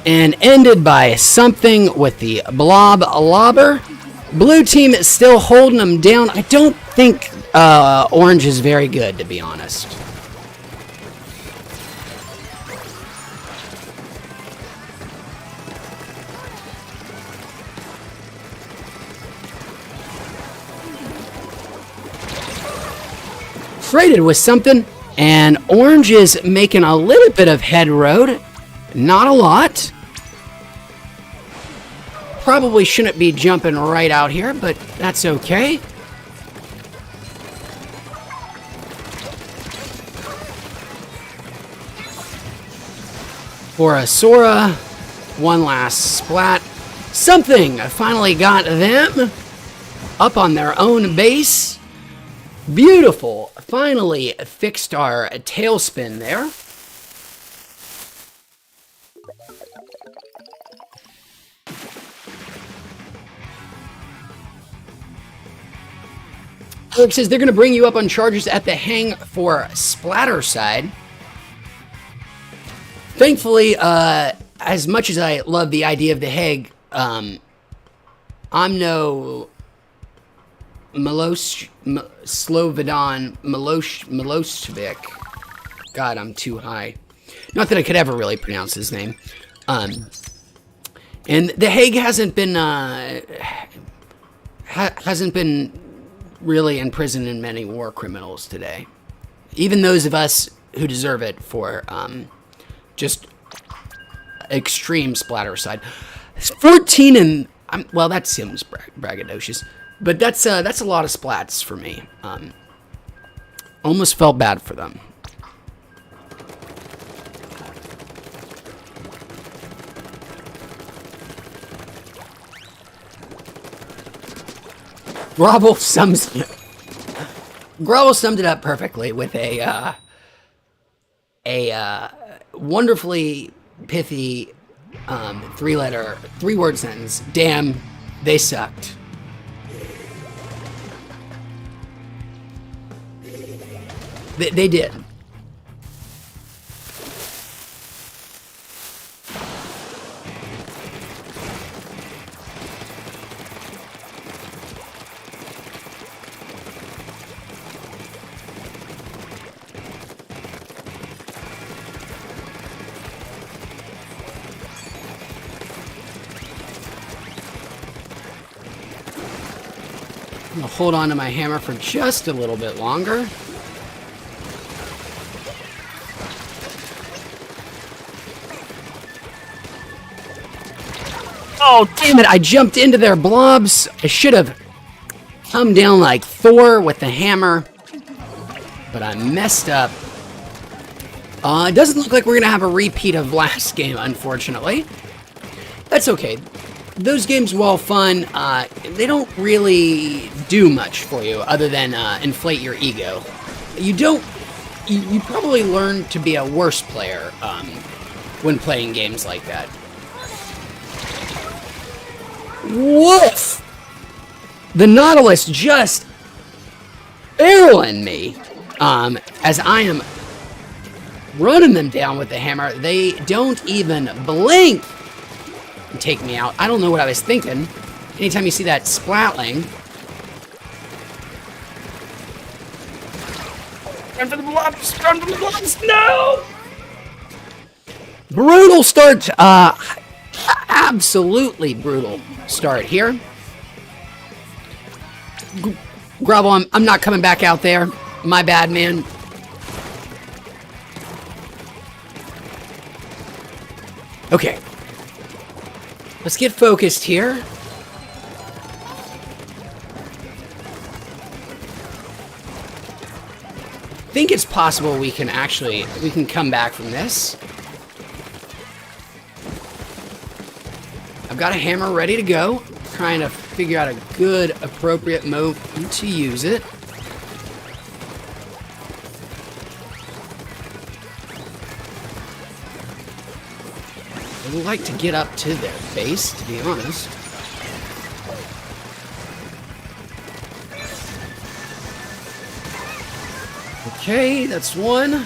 And ended by something with the blob lobber. Blue team is still holding them down. I don't think orange is very good, to be honest. Traded with something, and orange is making a little bit of head road. Not a lot. Probably shouldn't be jumping right out here, but that's okay. For a Sora, one last splat. Something finally got them up on their own base. Beautiful. Finally fixed our tailspin there. Eric says they're going to bring you up on charges at the hang for splatter side. Thankfully, as much as I love the idea of the hang, I'm no Slobodan Milosevic. God, I'm too high. Not that I could ever really pronounce his name. And the Hague hasn't been really in prison in many war criminals today. Even those of us who deserve it for just extreme splatter side. 14 and well, that seems braggadocious, but that's a lot of splats for me. Almost felt bad for them. Grovel summed it up perfectly with a wonderfully pithy three-word sentence. Damn, they sucked. They did. I'm gonna hold on to my hammer for just a little bit longer. Oh, damn it, I jumped into their blobs. I should have come down like Thor with the hammer, but I messed up. It doesn't look like we're gonna have a repeat of last game, unfortunately. That's okay. Those games, while fun, they don't really do much for you other than inflate your ego. You probably learn to be a worse player when playing games like that. Woof! The Nautilus just barreling me as I am running them down with the hammer. They don't even blink and take me out. I don't know what I was thinking. Anytime you see that splatling. Run for the blobs! Run for the blobs! No! Brutal start. Absolutely brutal start here. Grovel, I'm not coming back out there. My bad, man. Okay. Let's get focused here. I think it's possible we can come back from this. I've got a hammer ready to go. trying to figure out a good, appropriate moment to use it. I would like to get up to their base, to be honest. Okay, that's one.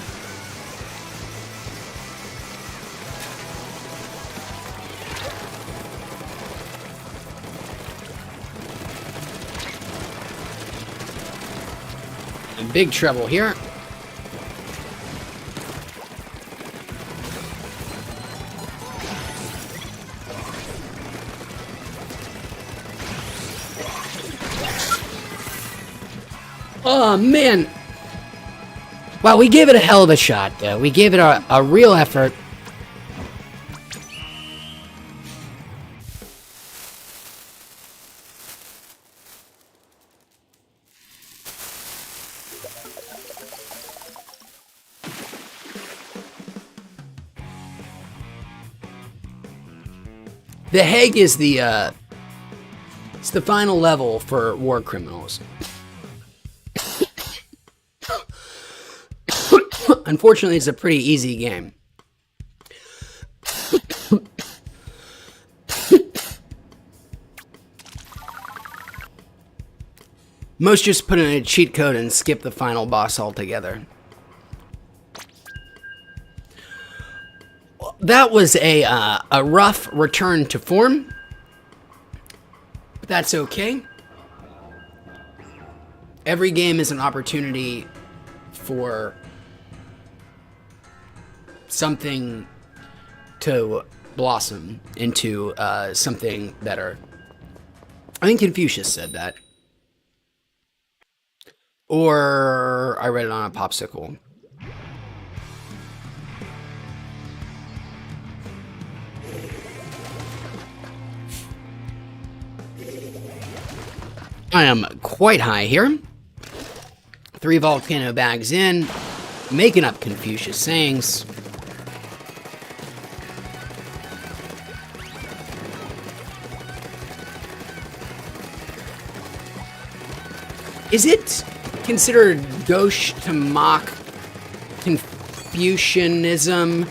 In big trouble here. Oh, man. Wow, we gave it a hell of a shot, though. We gave it a real effort. The Hague is it's the final level for war criminals. Unfortunately, it's a pretty easy game. Most just put in a cheat code and skip the final boss altogether. That was a rough return to form, but that's okay. Every game is an opportunity for something to blossom into something better. I think Confucius said that. Or I read it on a popsicle. I am quite high here. 3 volcano bags in, making up Confucius sayings. Is it considered gauche to mock Confucianism?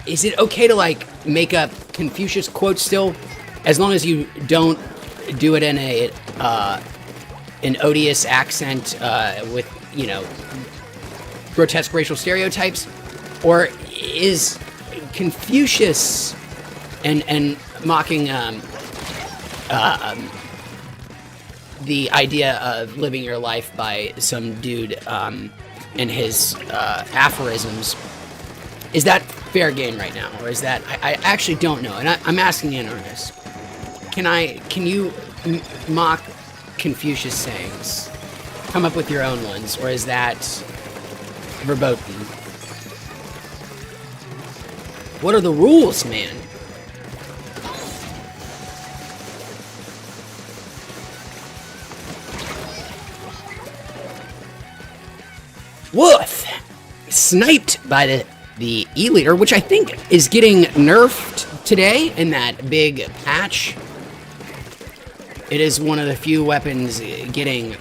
Is it okay to like make up Confucius quotes still, as long as you don't do it in a an odious accent with, you know, grotesque racial stereotypes? Or is Confucius and mocking the idea of living your life by some dude and his aphorisms, is that fair game right now? Or is that, I actually don't know, and I'm asking in earnest. Can you mock Confucius sayings? Come up with your own ones, or is that verboten? What are the rules, man? Woof! Sniped by the E-Leader, which I think is getting nerfed today in that big patch. It is one of the few weapons getting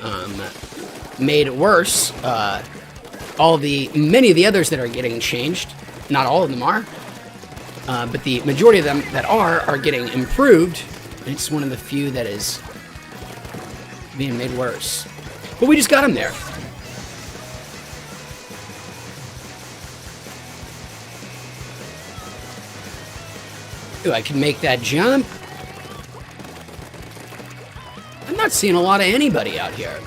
made worse. Many of the others that are getting changed, not all of them are, but the majority of them that are getting improved. It's one of the few that is being made worse. But we just got him there. Ooh, I can make that jump. I'm not seeing a lot of anybody out here.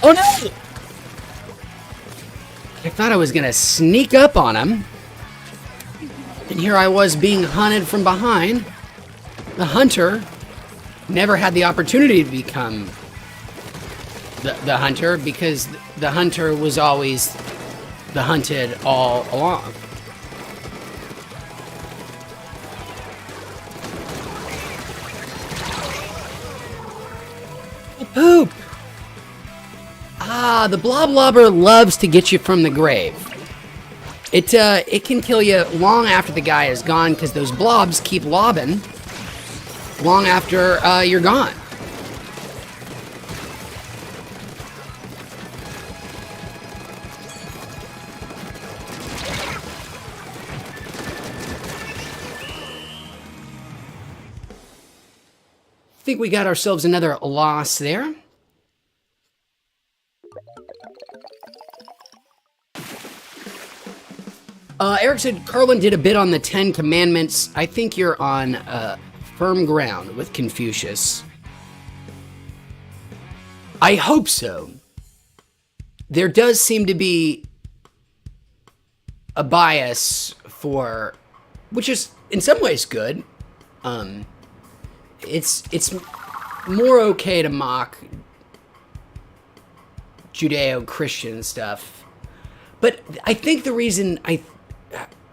Oh no! I thought I was gonna sneak up on him. And here I was being hunted from behind. The hunter never had the opportunity to become the hunter, because the hunter was always the hunted all along. Poop! Ah, The blob lobber loves to get you from the grave. It can kill you long after the guy is gone because those blobs keep lobbing long after you're gone. I think we got ourselves another loss there. Eric said Carlin did a bit on the 10 Commandments. I think you're on firm ground with Confucius. I hope so. There does seem to be a bias for, which is in some ways good. It's more okay to mock Judeo-Christian stuff, but I think the reason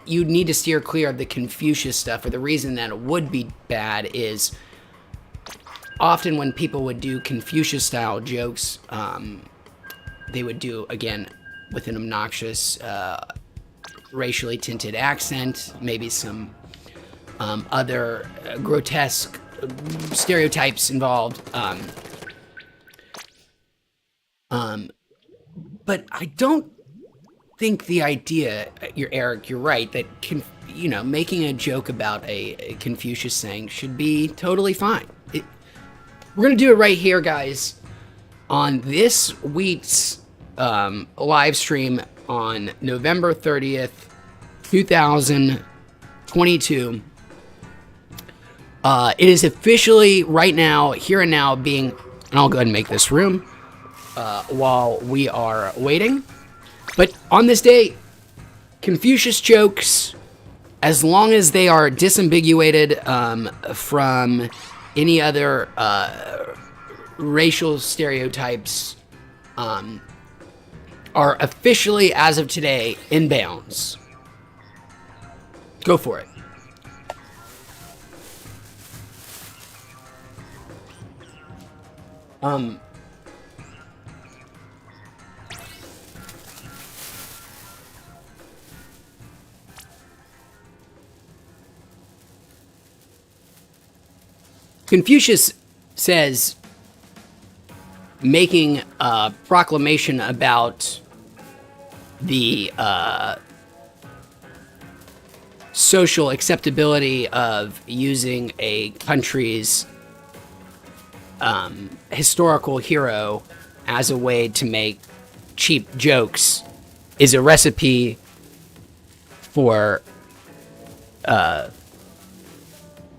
you need to steer clear of the Confucius stuff, or the reason that it would be bad, is often when people would do Confucius-style jokes, they would do, again, with an obnoxious, racially tinted accent, maybe some other grotesque stereotypes involved. But I don't think the idea, Eric, you're right, that making a joke about a Confucius saying should be totally fine. We're gonna do it right here, guys, on this week's live stream on November 30th, 2022. It is officially right now, here and now, and I'll go ahead and make this room while we are waiting. But on this day, Confucius jokes, as long as they are disambiguated from any other racial stereotypes, are officially, as of today, in bounds. Go for it. Confucius says, making a proclamation about the social acceptability of using a country's historical hero as a way to make cheap jokes is a recipe for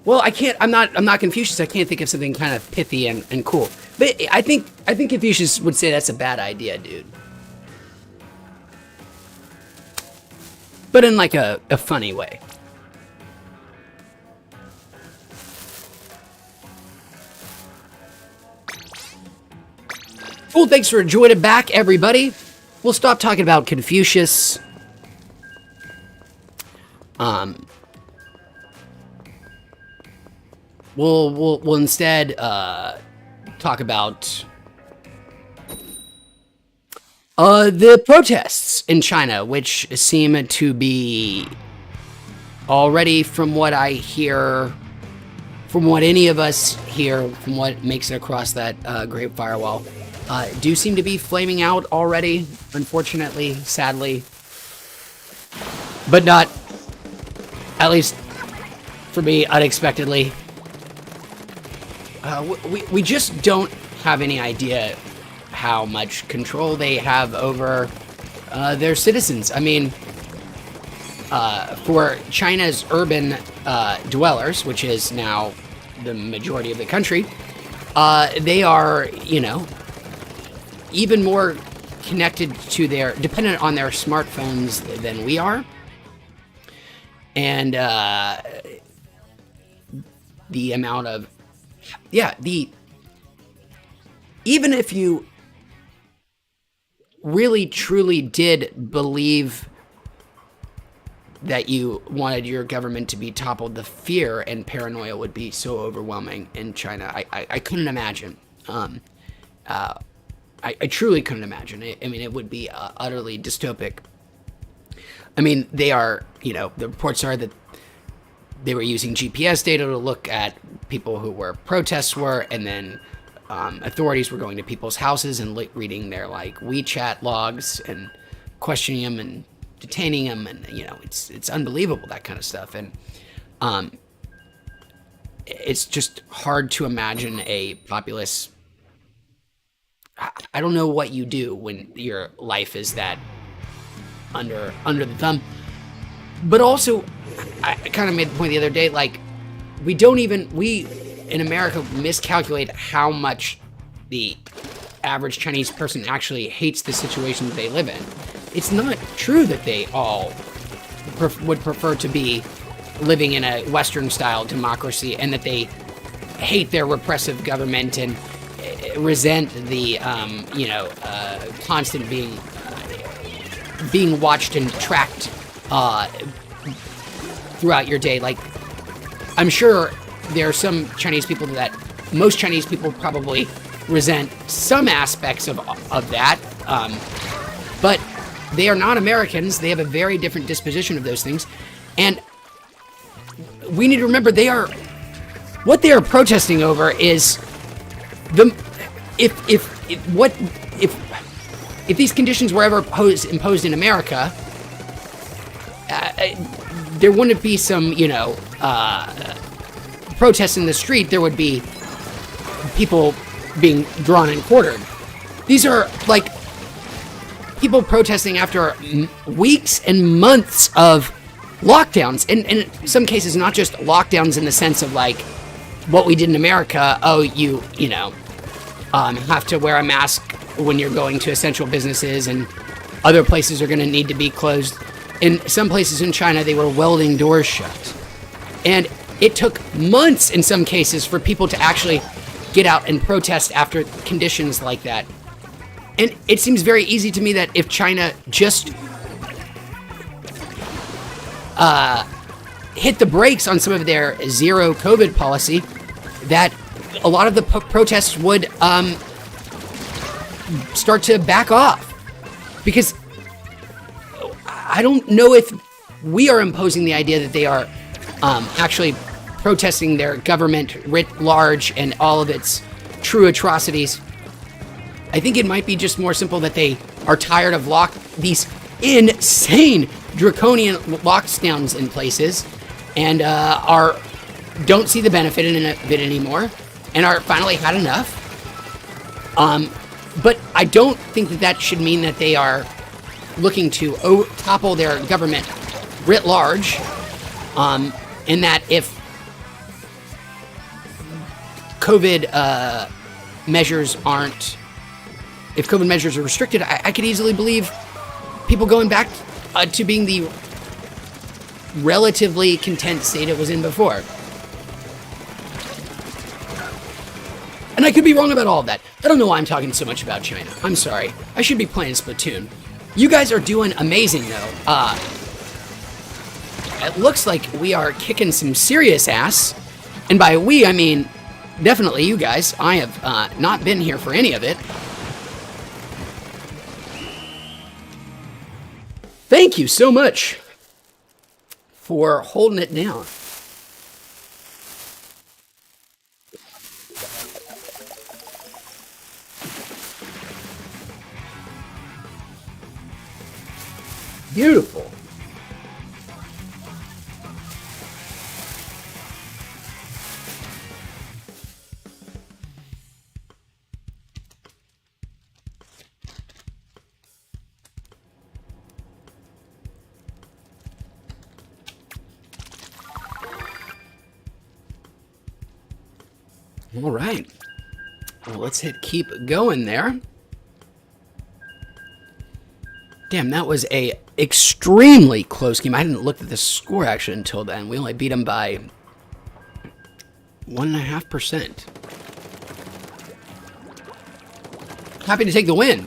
well, I'm not Confucius. I can't think of something kind of pithy and cool. But I think Confucius would say that's a bad idea, dude. But in like a funny way. Cool, thanks for joining back, everybody. We'll stop talking about Confucius. We'll instead talk about the protests in China, which seem to be already, from what I hear, from what any of us hear, from what makes it across that Great Firewall, do seem to be flaming out already, unfortunately, sadly. But not, at least for me, unexpectedly. We just don't have any idea how much control they have over their citizens. I mean, for China's urban dwellers, which is now the majority of the country, they are, even more connected to dependent on their smartphones than we are. And the amount of, even if you really truly did believe that you wanted your government to be toppled, the fear and paranoia would be so overwhelming in China. I couldn't imagine. I truly couldn't imagine it. I mean, it would be utterly dystopic. I mean, they are, the reports are that they were using GPS data to look at people who were protests were, and then authorities were going to people's houses and reading their WeChat logs and questioning them and detaining them, and it's unbelievable, that kind of stuff. And it's just hard to imagine a populace. I don't know what you do when your life is that under the thumb. But also, I kind of made the point the other day, we in America miscalculate how much the average Chinese person actually hates the situation that they live in. It's not true that they all would prefer to be living in a Western-style democracy, and that they hate their repressive government and resent the, constant being watched and tracked throughout your day. I'm sure there are some Chinese people that most Chinese people probably resent some aspects of that, but they are not Americans. They have a very different disposition of those things, and we need to remember what they are protesting over is if these conditions were ever imposed in America, there wouldn't be some, protests in the street. There would be people being drawn and quartered. These are people protesting after weeks and months of lockdowns, and in some cases not just lockdowns in the sense of what we did in America. Oh, you have to wear a mask when you're going to essential businesses, and other places are going to need to be closed. In some places in China, they were welding doors shut, and it took months in some cases for people to actually get out and protest after conditions like that. And it seems very easy to me that if China just hit the brakes on some of their zero COVID policy, that a lot of the protests would start to back off. Because I don't know if we are imposing the idea that they are actually protesting their government writ large and all of its true atrocities. I think it might be just more simple that they are tired of these insane draconian lockdowns in places, and don't see the benefit in it anymore, and are finally had enough. But I don't think that should mean that they are looking to topple their government writ large, and that if COVID measures are restricted, I could easily believe people going back to being the relatively content state it was in before. And I could be wrong about all of that. I don't know why I'm talking so much about China. I'm sorry. I should be playing Splatoon. You guys are doing amazing, though. It looks like we are kicking some serious ass. And by we, I mean definitely you guys. I have not been here for any of it. Thank you so much for holding it down. Beautiful. All right. Well, let's hit keep going there. Damn, that was a extremely close game. I didn't look at the score actually until then. We only beat them by 1.5%. Happy to take the win.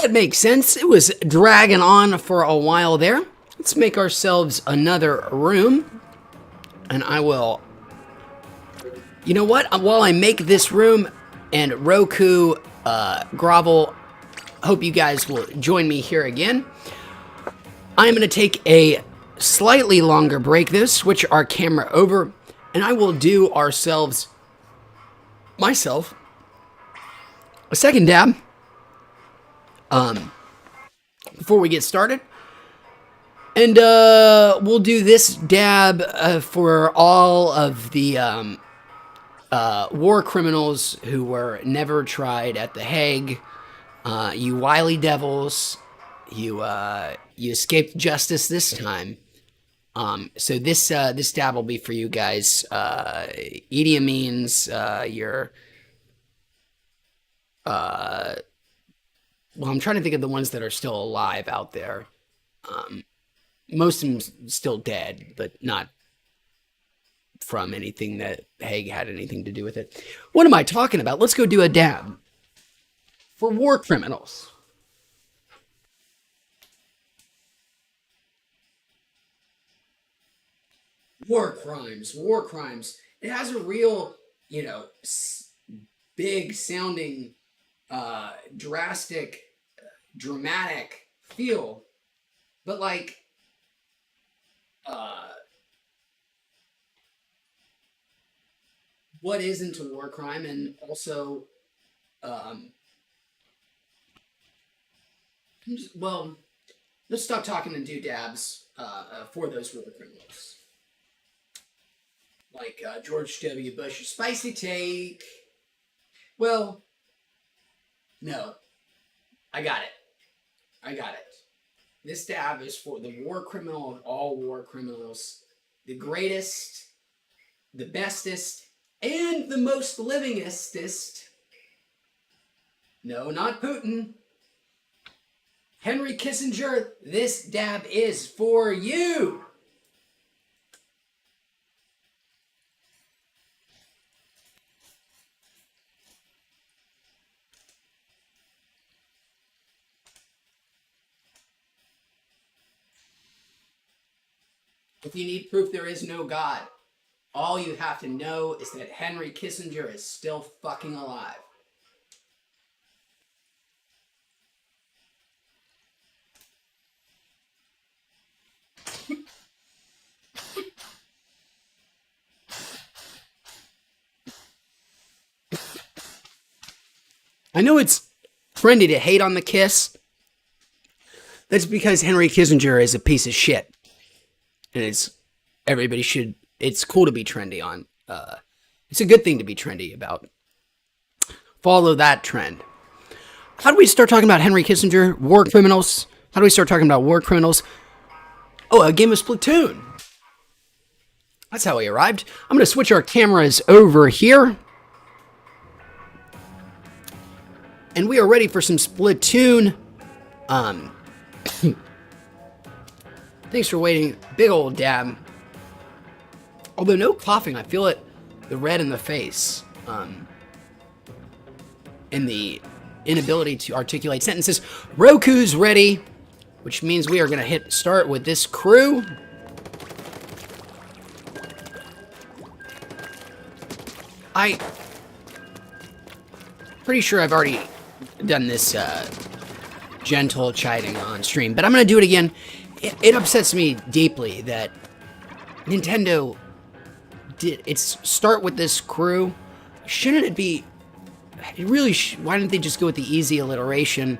That makes sense. It was dragging on for a while there. Let's make ourselves another room. And I will... You know what? While I make this room and Roku, Grovel, hope you guys will join me here again. I'm going to take a slightly longer break, though, switch our camera over, and I will do myself, a second dab. Before we get started. And we'll do this dab for all of the war criminals who were never tried at The Hague. You wily devils, you escaped justice this time. So this dab will be for you guys. Idi Amin's your well, I'm trying to think of the ones that are still alive out there. Most of them still dead, but not from anything that Hague had anything to do with it. What am I talking about? Let's go do a dab for war criminals. War crimes. It has a real, big sounding, dramatic feel, but like, what isn't a war crime, and also, well, let's stop talking and do dabs for those war criminals. Like George W. Bush's spicy take. Well, no. I got it. This dab is for the war criminal of all war criminals. The greatest, the bestest, and the most livingestest. No, not Putin. Henry Kissinger, this dab is for you. If you need proof there is no God, all you have to know is that Henry Kissinger is still fucking alive. I know it's trendy to hate on the kiss. That's because Henry Kissinger is a piece of shit. And it's cool to be trendy on. It's a good thing to be trendy about. Follow that trend. How do we start talking about Henry Kissinger, war criminals? How do we start talking about war criminals? Oh, a game of Splatoon. That's how we arrived. I'm going to switch our cameras over here. And we are ready for some Splatoon. Thanks for waiting. Big old dab. Although no coughing, I feel it, the red in the face. And the inability to articulate sentences. Roku's ready, which means we are going to hit start with this crew. Pretty sure I've already done this gentle chiding on stream, but I'm going to do it again. It upsets me deeply that Nintendo did its start with this crew. Shouldn't it be... why didn't they just go with the easy alliteration?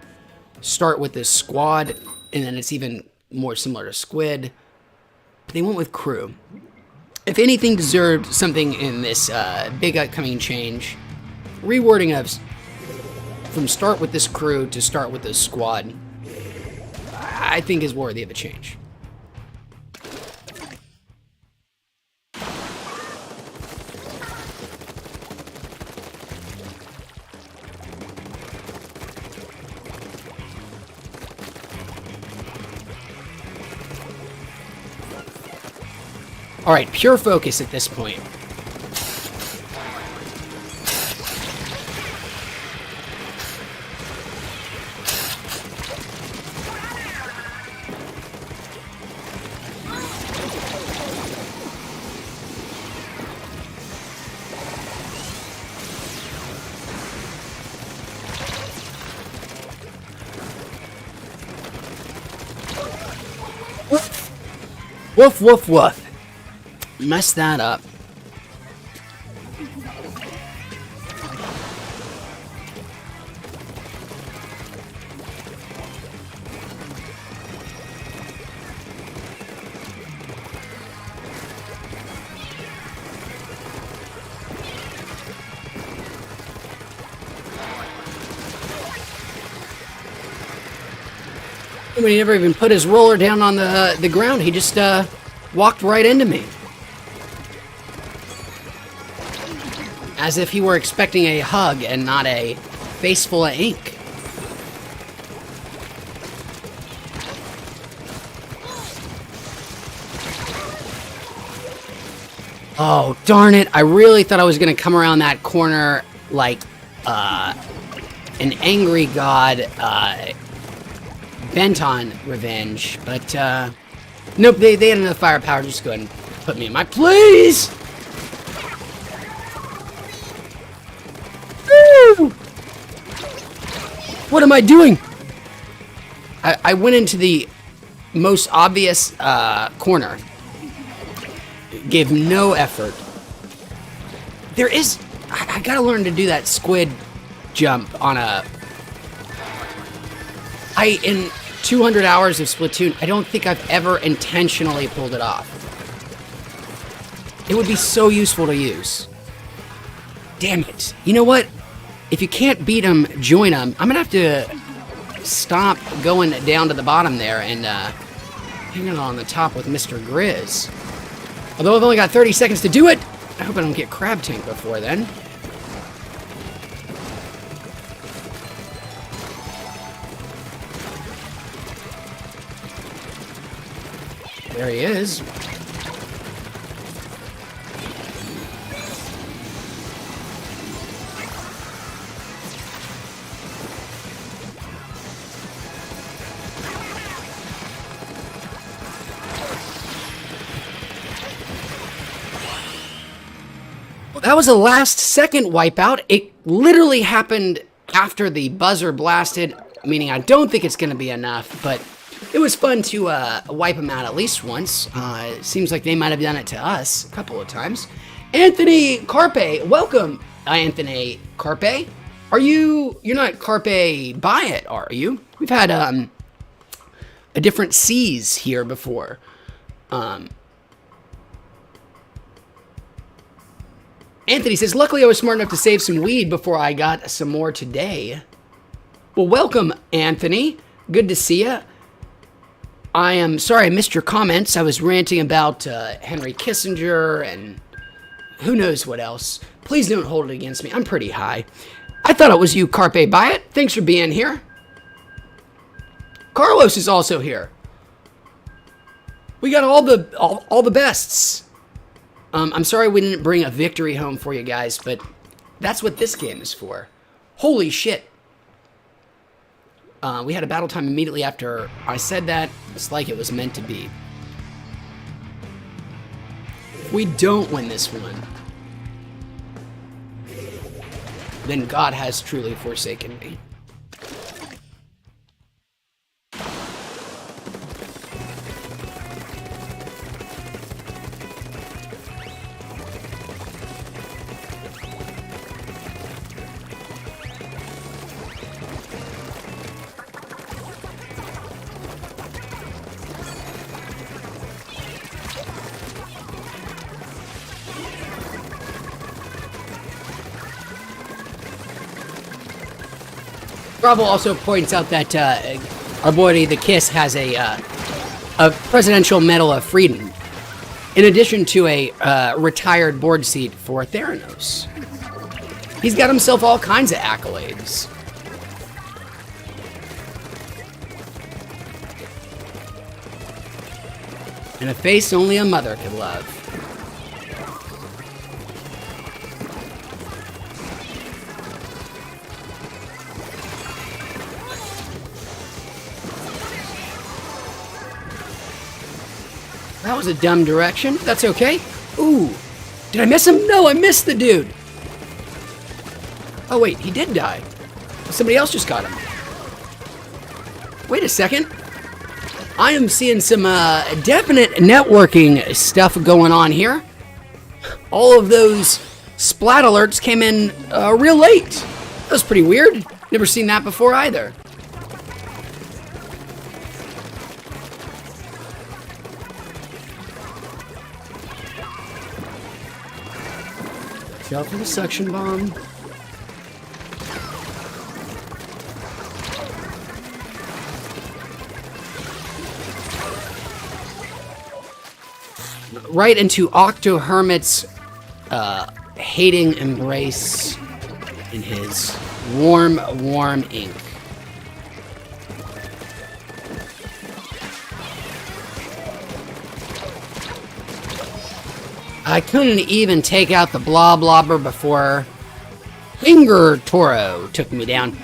Start with this squad, and then it's even more similar to Squid. But they went with crew. If anything deserved something in this big upcoming change, rewording of from start with this crew to start with this squad, I think is worthy of a change. All right, pure focus at this point. Woof, woof, woof. Messed that up. When he never even put his roller down on the ground, he just walked right into me. As if he were expecting a hug and not a face full of ink. Oh, darn it. I really thought I was going to come around that corner like an angry god bent on revenge. But, nope, they had enough firepower to just go ahead and put me in my place. Woo! What am I doing? I went into the most obvious corner. Gave no effort. There is... I gotta learn to do that squid jump on a... in 200 hours of Splatoon, I don't think I've ever intentionally pulled it off. It would be so useful to use. Damn it. You know what? If you can't beat them, join them. I'm gonna have to stop going down to the bottom there and hang it on the top with Mr. Grizz. Although I've only got 30 seconds to do it, I hope I don't get crab tank before then. There he is. Well, that was a last-second wipeout. It literally happened after the buzzer blasted, meaning I don't think it's going to be enough, but it was fun to wipe them out at least once. It seems like they might have done it to us a couple of times. Anthony Carpe, welcome, Anthony Carpe. You're not Carpe by it, are you? We've had a different C's here before. Anthony says, luckily I was smart enough to save some weed before I got some more today. Well, welcome, Anthony. Good to see you. I am sorry I missed your comments. I was ranting about Henry Kissinger and who knows what else. Please don't hold it against me. I'm pretty high. I thought it was you, Carpe Byatt. Thanks for being here. Carlos is also here. We got all the bests. I'm sorry we didn't bring a victory home for you guys, but that's what this game is for. Holy shit. We had a battle time immediately after I said that. It's like it was meant to be. If we don't win this one, then God has truly forsaken me. Bravo also points out that our boy the Kiss has a Presidential Medal of Freedom, in addition to a retired board seat for Theranos. He's got himself all kinds of accolades. And a face only a mother could love. That was a dumb direction. That's okay. Ooh. Did I miss him? No, I missed the dude. Oh, wait. He did die. Somebody else just got him. Wait a second. I am seeing some definite networking stuff going on here. All of those splat alerts came in real late. That was pretty weird. Never seen that before either. Watch out for the suction bomb. Right into Octo Hermit's hating embrace in his warm, warm ink. I couldn't even take out the blobber before Finger Toro took me down.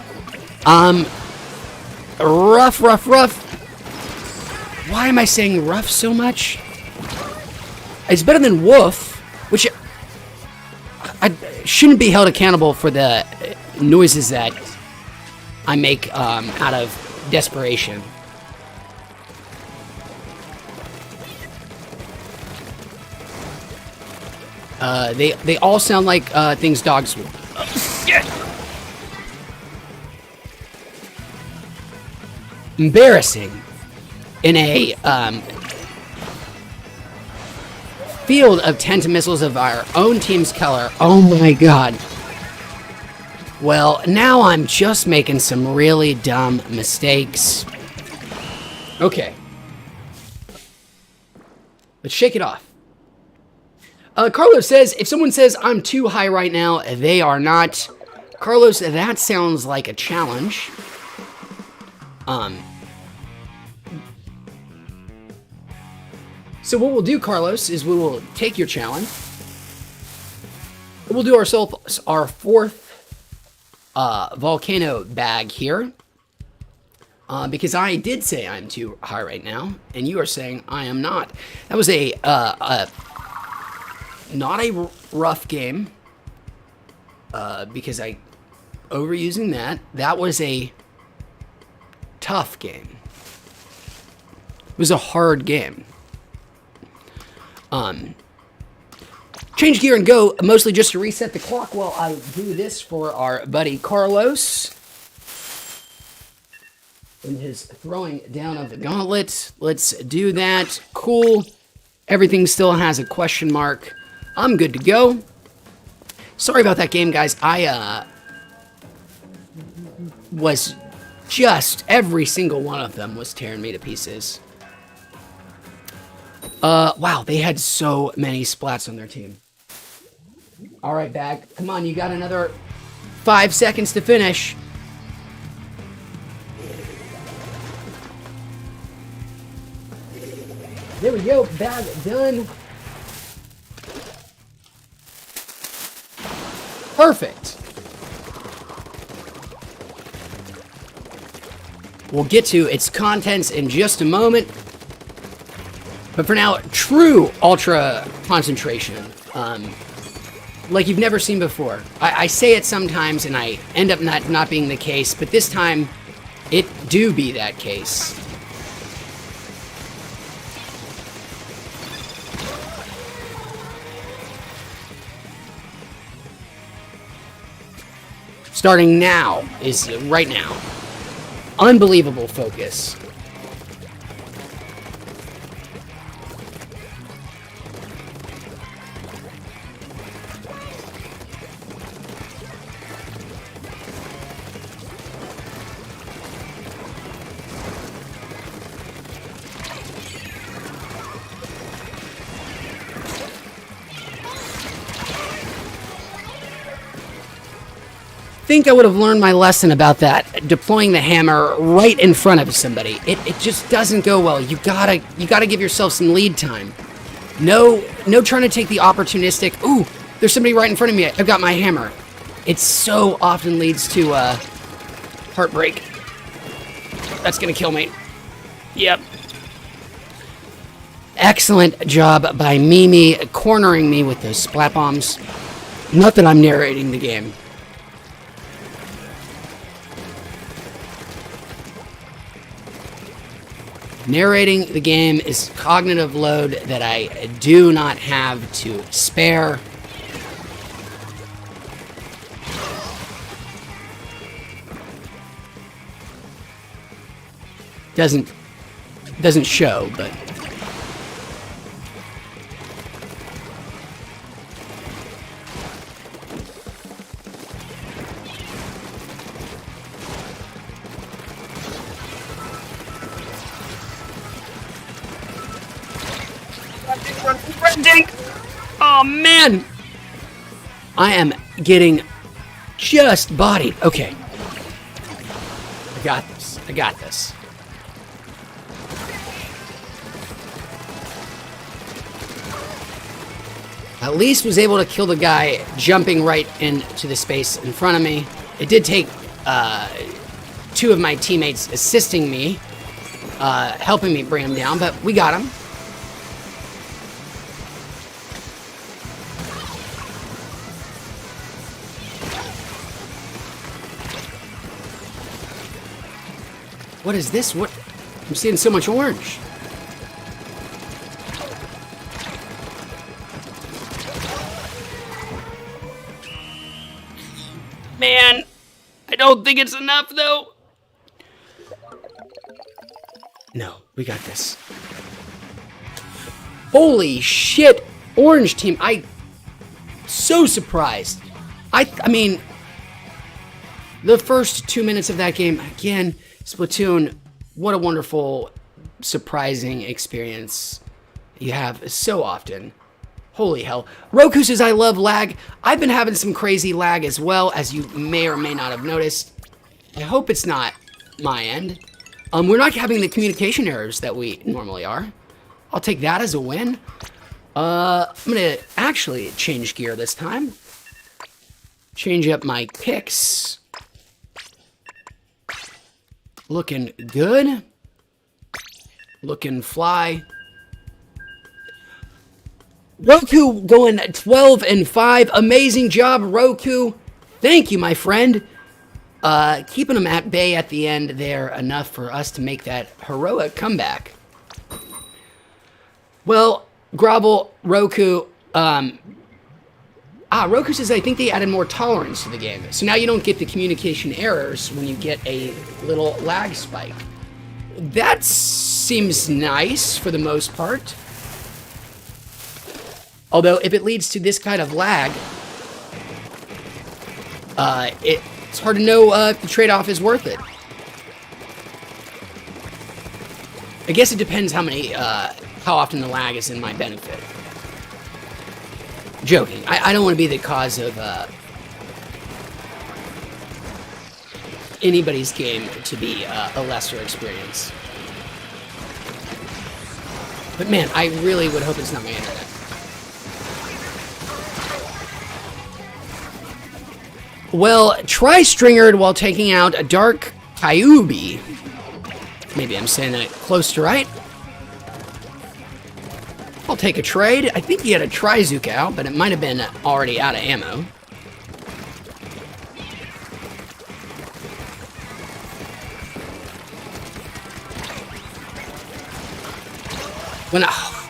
Rough. Why am I saying rough so much? It's better than woof, which I shouldn't be held accountable for the noises that I make out of desperation. They all sound like things dogs would. Oh, shit. Embarrassing in a field of missiles of our own team's color. Oh my god. Well, now I'm just making some really dumb mistakes. Okay. Let's shake it off. Carlos says, if someone says I'm too high right now, they are not. Carlos, that sounds like a challenge. So what we'll do, Carlos, is we will take your challenge. We'll do our fourth volcano bag here. Because I did say I'm too high right now, and you are saying I am not. That was not a rough game, because I overusing that. That was a tough game. It was a hard game. Change gear and go, mostly just to reset the clock while I do this for our buddy Carlos. In his throwing down of the gauntlet. Let's do that. Cool. Everything still has a question mark. I'm good to go. Sorry about that game, guys. I was just, every single one of them was tearing me to pieces. Wow, they had so many splats on their team. All right, bag. Come on, you got another 5 seconds to finish. There we go, bag done. Perfect. We'll get to its contents in just a moment. But for now, true ultra concentration. Like you've never seen before. I say it sometimes and I end up not being the case, but this time it do be that case. Starting now is right now. Unbelievable focus. I think I would have learned my lesson about that, deploying the hammer right in front of somebody. It just doesn't go well. You gotta give yourself some lead time. No trying to take the opportunistic, ooh, there's somebody right in front of me, I've got my hammer. It so often leads to heartbreak. That's gonna kill me. Yep. Excellent job by Mimi cornering me with those splat bombs. Not that I'm narrating the game. Narrating the game is cognitive load that I do not have to spare. Doesn't show, but oh man, I am getting just bodied. Okay, I got this. I got this. At least was able to kill the guy jumping right into the space in front of me. It did take 2 of my teammates assisting me, helping me bring him down, but we got him. What is this? What? I'm seeing so much orange. Man, I don't think it's enough, though. No, we got this. Holy shit, orange team. So surprised. I mean, the first 2 minutes of that game, again, Splatoon, what a wonderful, surprising experience you have so often. Holy hell. Roku says, I love lag. I've been having some crazy lag as well, as you may or may not have noticed. I hope it's not my end. We're not having the communication errors that we normally are. I'll take that as a win. I'm going to actually change gear this time. Change up my picks. Looking good. Looking fly. Roku going 12-5. Amazing job, Roku. Thank you, my friend. Keeping them at bay at the end there enough for us to make that heroic comeback. Well, Grovel, Roku, Roku says, I think they added more tolerance to the game. So now you don't get the communication errors when you get a little lag spike. That seems nice for the most part. Although, if it leads to this kind of lag, it's hard to know if the trade-off is worth it. I guess it depends how often the lag is in my benefit. Joking. I don't want to be the cause of anybody's game to be a lesser experience. But man, I really would hope it's not my internet. Well, tri-stringered while taking out a dark Kyubi. Maybe I'm saying that close to right. I'll take a trade. I think he had a Trizuka out, but it might have been already out of ammo.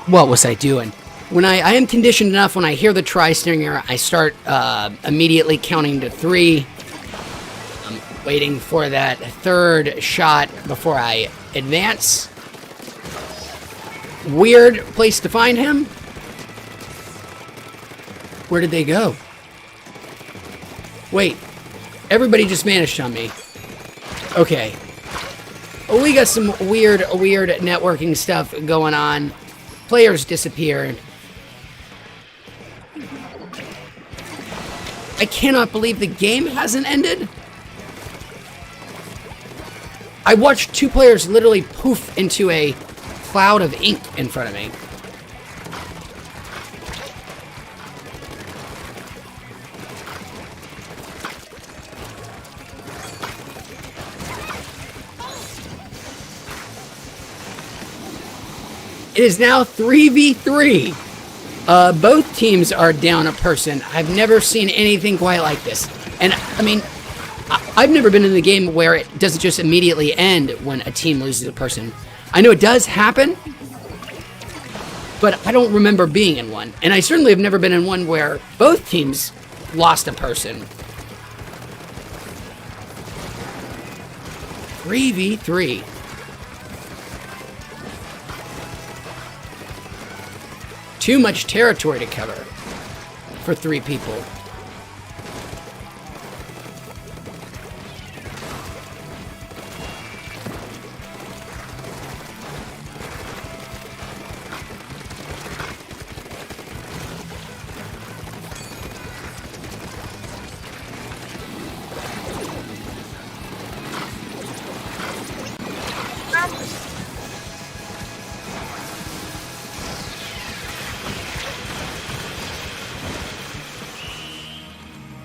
What was I doing? When I am conditioned enough, when I hear the tri-stinger, I start immediately counting to 3. I'm waiting for that third shot before I advance. Weird place to find him. Where did they go? Wait, everybody just vanished on me. Okay. Oh, we got some weird networking stuff going on. Players disappeared. I cannot believe the game hasn't ended. I watched 2 players literally poof into a cloud of ink in front of me. It is now 3v3. Both teams are down a person. I've never seen anything quite like this. And, I mean, I've never been in the game where it doesn't just immediately end when a team loses a person. I know it does happen, but I don't remember being in one. And I certainly have never been in one where both teams lost a person. 3v3. Too much territory to cover for 3 people.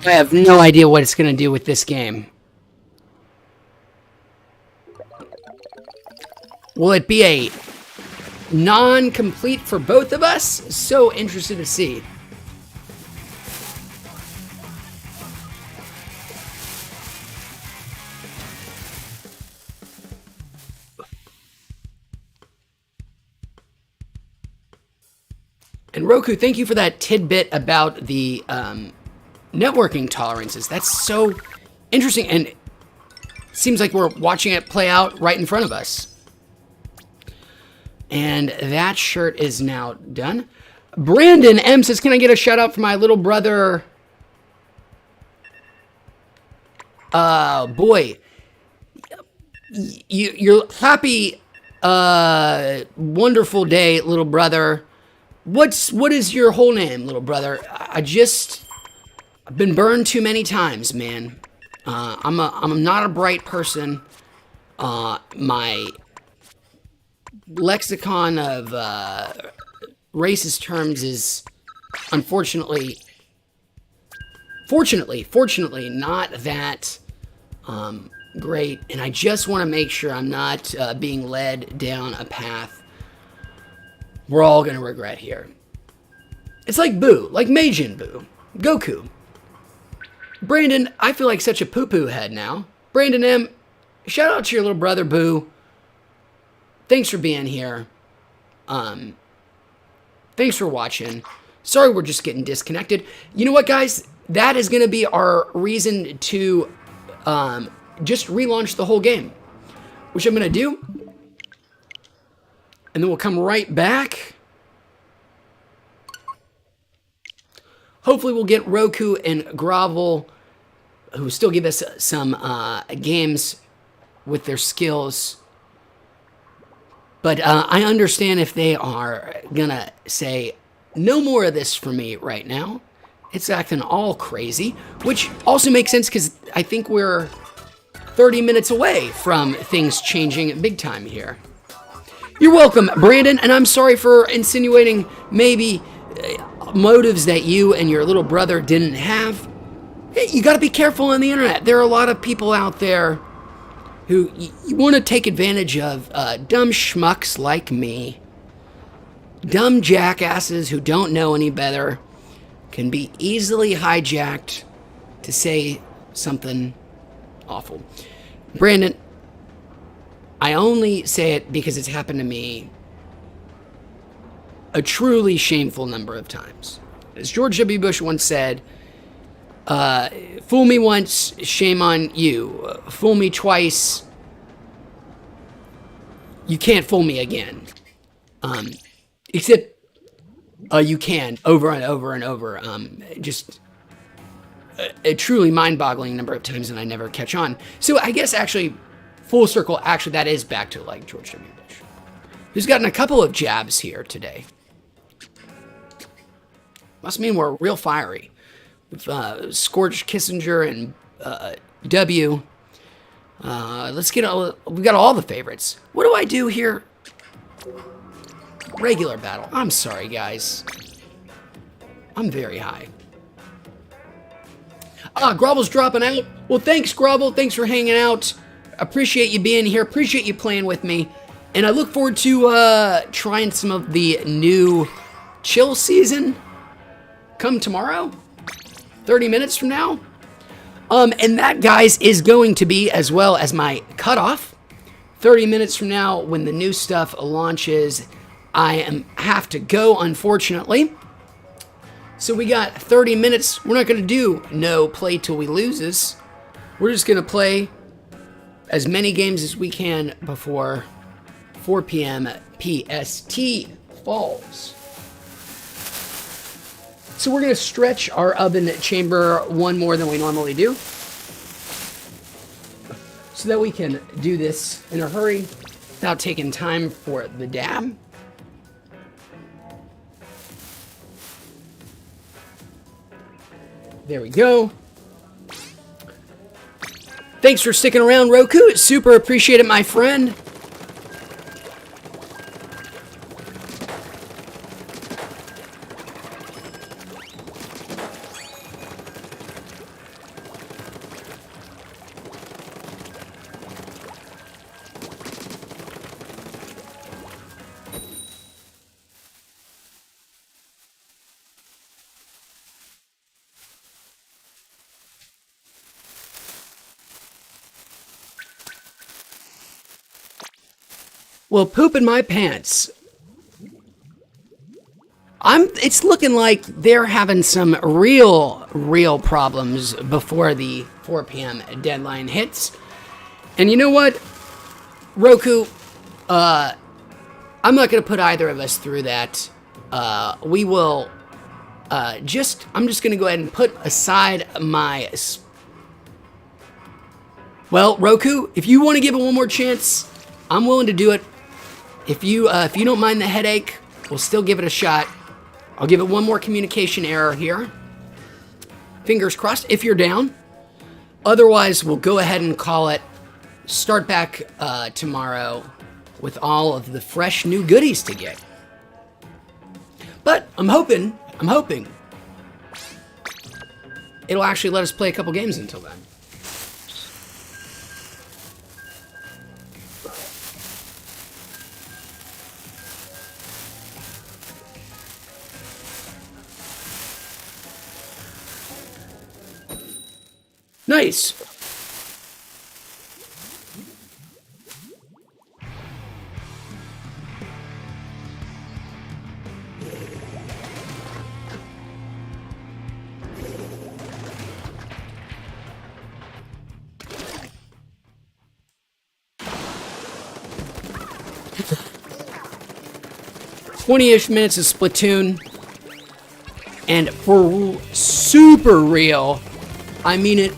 I have no idea what it's going to do with this game. Will it be a non-complete for both of us? So interested to see. And Roku, thank you for that tidbit about the networking tolerances. That's so interesting, and it seems like we're watching it play out right in front of us. And that shirt is now done. Brandon M says, can I get a shout out for my little brother? Boy, you're happy, wonderful day, little brother. What is your whole name, little brother? I've been burned too many times, man. I'm not a bright person. My lexicon of racist terms is unfortunately, fortunately not that great, and I just want to make sure I'm not being led down a path we're all gonna regret here. It's like Boo, like Majin Buu, Goku. Brandon, I feel like such a poo-poo head now. Brandon M, shout out to your little brother Boo. Thanks for being here. Thanks for watching. Sorry we're just getting disconnected. You know what, guys? That is going to be our reason to just relaunch the whole game, which I'm going to do. And then we'll come right back. Hopefully we'll get Roku and Grovel, who still give us some games with their skills. But I understand if they are going to say, no more of this for me right now. It's acting all crazy, which also makes sense because I think we're 30 minutes away from things changing big time here. You're welcome, Brandon, and I'm sorry for insinuating maybe motives that you and your little brother didn't have. Hey, you got to be careful on the internet. There are a lot of people out there who you want to take advantage of dumb schmucks like me. Dumb jackasses who don't know any better can be easily hijacked to say something awful. Brandon, I only say it because it's happened to me a truly shameful number of times. As George W. Bush once said, fool me once, shame on you. Fool me twice, you can't fool me again. Except you can, over and over and over. Just a truly mind-boggling number of times, and I never catch on. So I guess actually, full circle, actually that is back to like George W. Bush, who's gotten a couple of jabs here today. Must mean we're real fiery. With Scorch, Kissinger, and W. Let's get we got all the favorites. What do I do here? Regular battle. I'm sorry, guys. I'm very high. Grovel's dropping out. Well, thanks, Grovel. Thanks for hanging out. Appreciate you being here. Appreciate you playing with me. And I look forward to trying some of the new chill season come tomorrow. 30 minutes from now. And that, guys, is going to be, as well as my cutoff 30 minutes from now, when the new stuff launches, I have to go, unfortunately. So we got 30 minutes. We're not going to do no play till we loses. We're just going to play as many games as we can before 4 p.m. PST falls. So we're going to stretch our oven chamber one more than we normally do, so that we can do this in a hurry without taking time for the dab. There we go. Thanks for sticking around, Roku. Super appreciate it, my friend. Well, poop in my pants. It's looking like they're having some real problems before the 4 p.m. deadline hits. And you know what, Roku? I'm not going to put either of us through that. We will I'm just going to go ahead and put aside my... Well, Roku, if you want to give it one more chance, I'm willing to do it. If you don't mind the headache, we'll still give it a shot. I'll give it one more communication error here. Fingers crossed if you're down. Otherwise, we'll go ahead and call it. Start back tomorrow with all of the fresh new goodies to get. But I'm hoping it'll actually let us play a couple games until then. Nice. "20-ish minutes of Splatoon, and for super real, I mean it,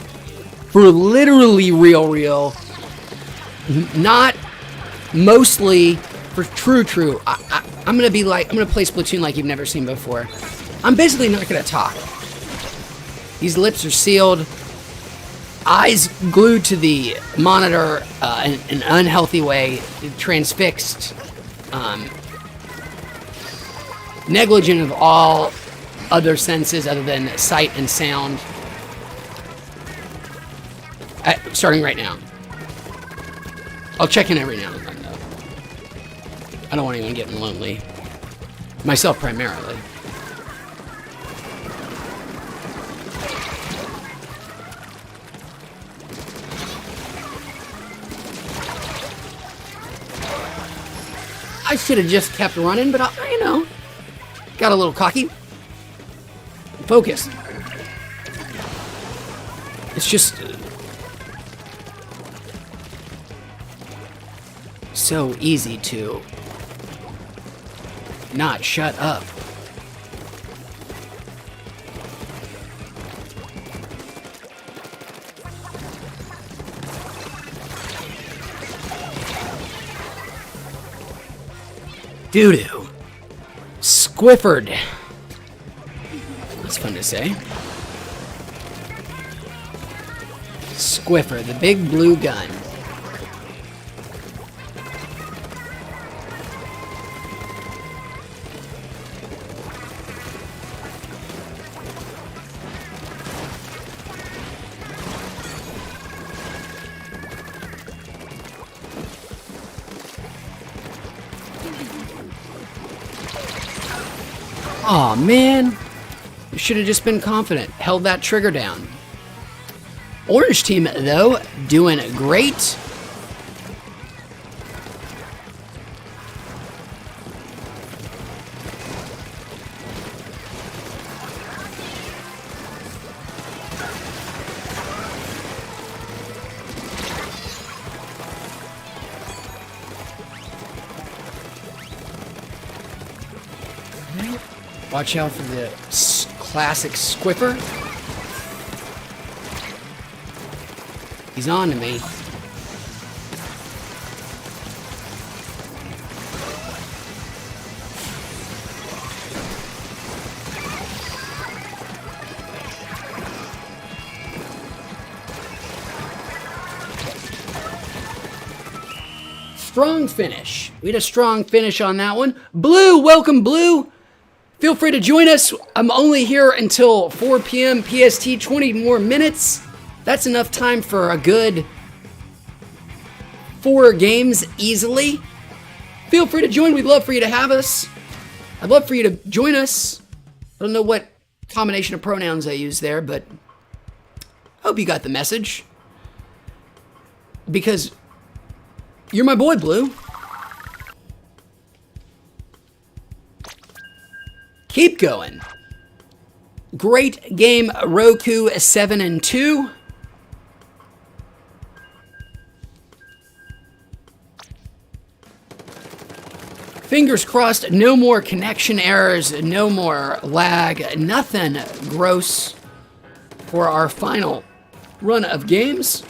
for literally real, not mostly for true. I'm gonna play Splatoon like you've never seen before. I'm basically not gonna talk. These lips are sealed, eyes glued to the monitor in an unhealthy way, transfixed, negligent of all other senses other than sight and sound. Starting right now. I'll check in every now and then, though. I don't want anyone getting lonely. Myself, primarily. I should have just kept running, but you know, got a little cocky. Focused. It's just so easy to not shut up. Doo-doo. Squifford. That's fun to say. Squiffer, the big blue gun. Aw, man. You should have just been confident. Held that trigger down. Orange team, though, doing great. Watch out for the classic squiffer. He's on to me. Strong finish. We had a strong finish on that one. Blue, welcome Blue. Feel free to join us. I'm only here until 4 p.m. PST, 20 more minutes. That's enough time for a good 4 games easily. Feel free to join. We'd love for you to have us. I'd love for you to join us. I don't know what combination of pronouns I use there, but I hope you got the message. Because you're my boy, Blue. Keep going. Great game, Roku 7 and 2. Fingers crossed, no more connection errors, no more lag, nothing gross for our final run of games.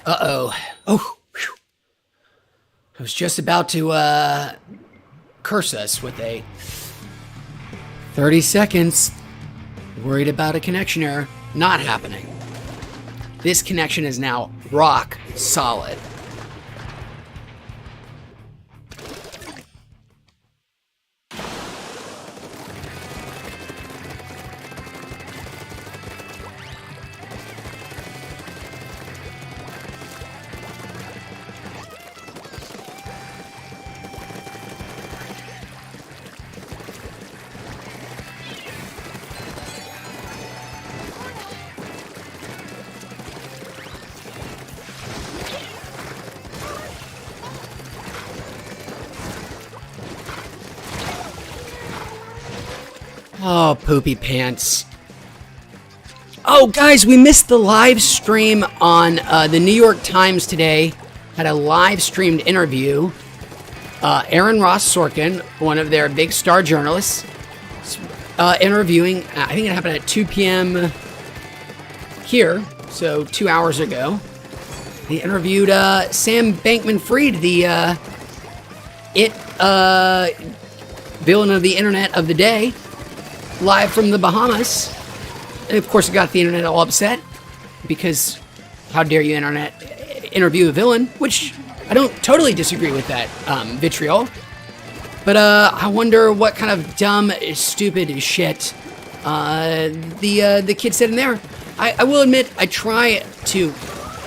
Uh-oh. Oh, whew. I was just about to curse us with a 30 seconds. Worried about a connection error. Not happening. This connection is now rock solid. Oh, poopy pants. Oh, guys, we missed the live stream on the New York Times today. Had a live streamed interview. Aaron Ross Sorkin, one of their big star journalists, interviewing, I think it happened at 2 p.m. here, so 2 hours ago. He interviewed Sam Bankman-Fried, the villain of the internet of the day, live from the Bahamas. And of course, it got the internet all upset because how dare you interview a villain, which I don't totally disagree with that vitriol. But I wonder what kind of dumb, stupid shit the kid said in there. I will admit, I try to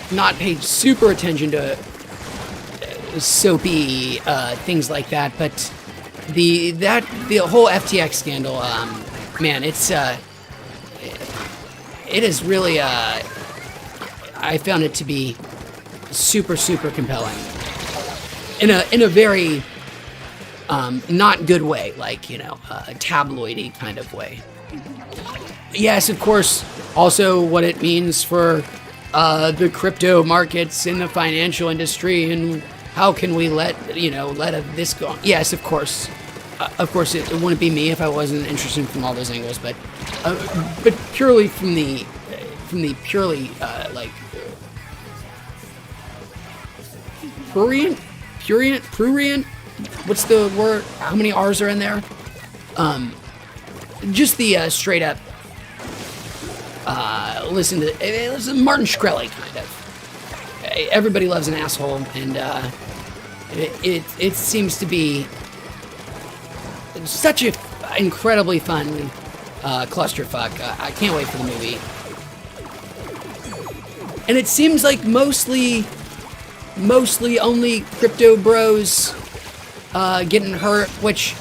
not pay super attention to soapy things like that, but the whole FTX scandal, man, it is really I found it to be super compelling in a very not good way, like, you know, a tabloidy kind of way. Yes, of course, also what it means for the crypto markets in the financial industry, and how can we let this go? Yes, of course. Of course, it wouldn't be me if I wasn't interested from all those angles, but purely from the purely like prurient. What's the word? How many R's are in there? Just the straight up listen to Martin Shkreli kind of. Everybody loves an asshole, and it seems to be such a incredibly fun clusterfuck. I can't wait for the movie. And it seems like mostly only crypto bros getting hurt, which,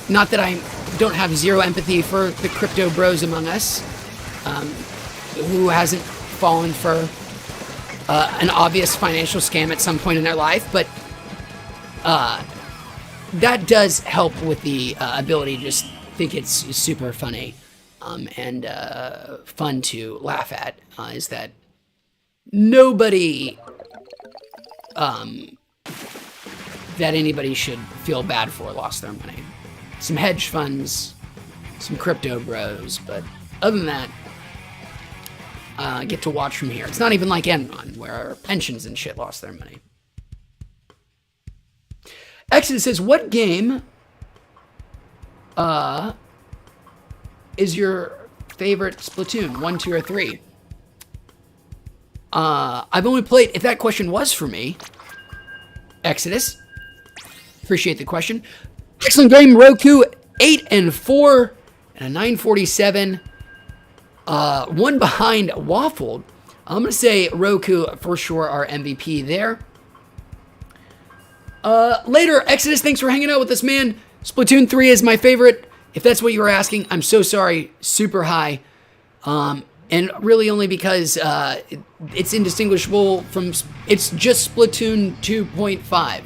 not that I don't have zero empathy for the crypto bros among us, who hasn't fallen for an obvious financial scam at some point in their life, but that does help with the ability to just think it's super funny. and fun to laugh at is that nobody that anybody should feel bad for lost their money. Some hedge funds, some crypto bros, but other than that, get to watch from here. It's not even like Enron, where pensions and shit lost their money. Exodus says, what game is your favorite Splatoon? 1, 2, or 3? I've only played, if that question was for me, Exodus. Appreciate the question. Excellent game, Roku. 8 and 4 and a 947. One behind Waffled. I'm going to say Roku for sure, our MVP there. Later, Exodus, thanks for hanging out with us, man. Splatoon 3 is my favorite. If that's what you were asking, I'm so sorry. Super high. And really only because it's indistinguishable from... It's just Splatoon 2.5.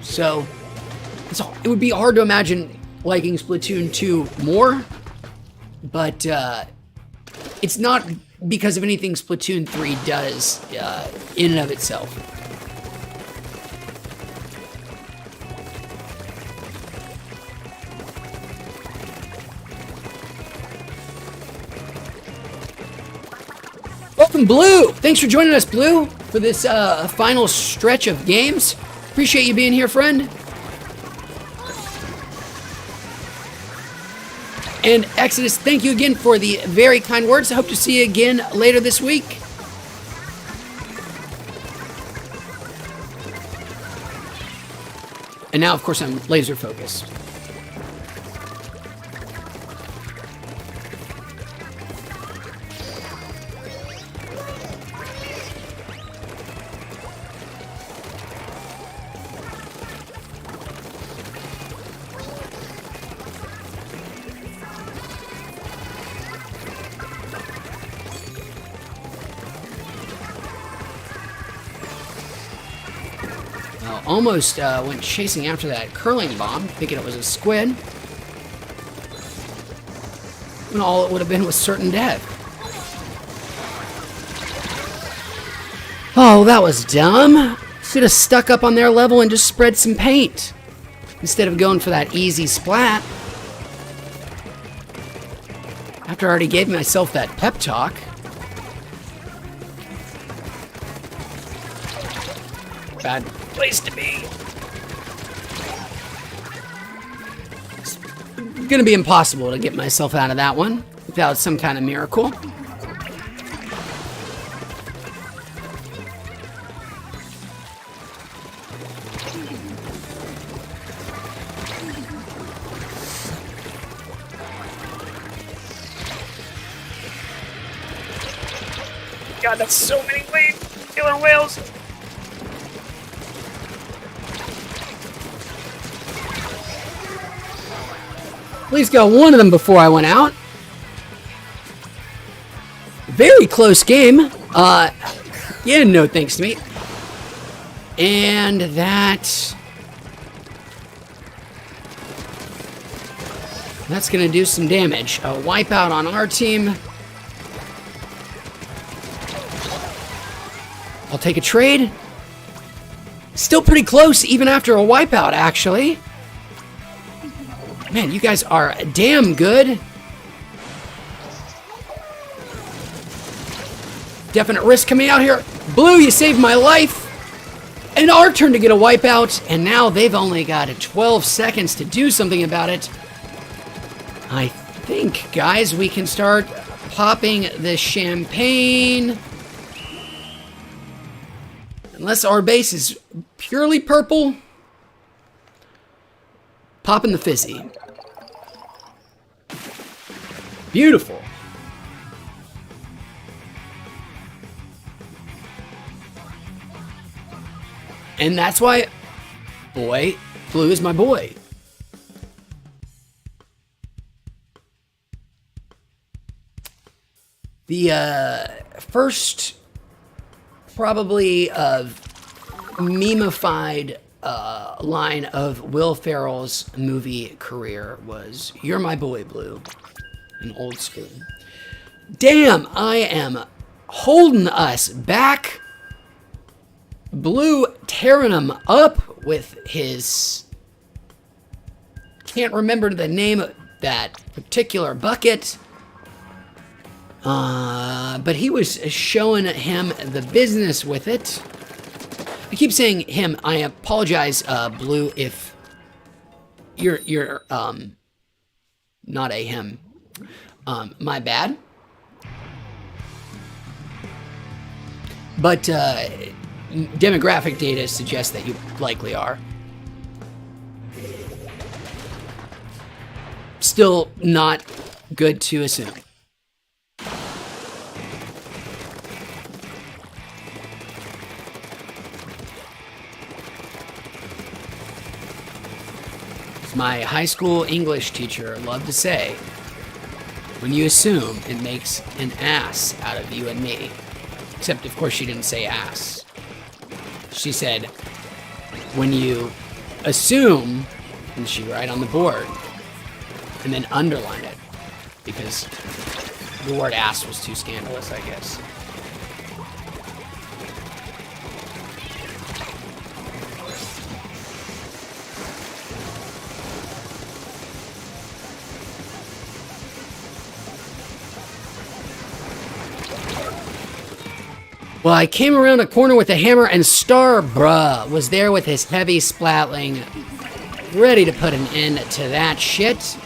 So it would be hard to imagine liking Splatoon 2 more. But it's not because of anything Splatoon 3 does in and of itself. Welcome, Blue! Thanks for joining us, Blue, for this final stretch of games. Appreciate you being here, friend. And Exodus, thank you again for the very kind words. I hope to see you again later this week. And now, of course, I'm laser focused. Almost went chasing after that curling bomb, thinking it was a squid. When all it would have been was certain death. Oh, that was dumb. Should have stuck up on their level and just spread some paint, instead of going for that easy splat. After I already gave myself that pep talk. Bad place to be. It's gonna be impossible to get myself out of that one without some kind of miracle. God, that's so many killer whales. At least got one of them before I went out. Very close game. Yeah, no thanks to me. And that's gonna do some damage. A wipeout on our team. I'll take a trade. Still pretty close even after a wipeout, actually. Man, you guys are damn good. Definite risk coming out here. Blue, you saved my life. And our turn to get a wipeout. And now they've only got 12 seconds to do something about it. I think, guys, we can start popping the champagne. Unless our base is purely purple. Popping the fizzy. Beautiful. And that's why, boy, Blue is my boy. The first, probably, meme-ified line of Will Ferrell's movie career was, "You're my boy, Blue." and old school. Damn, I am holding us back. Blue tearing him up with his... Can't remember the name of that particular bucket. But he was showing him the business with it. I keep saying him. I apologize, Blue, if you're not a him. My bad. But demographic data suggests that you likely are. Still not good to assume. My high school English teacher loved to say, when you assume, it makes an ass out of you and me. Except, of course, she didn't say ass. She said, when you assume, and she write on the board, and then underline it, because the word ass was too scandalous, I guess. Well, I came around a corner with a hammer, and Star Bruh was there with his heavy splatling, ready to put an end to that shit.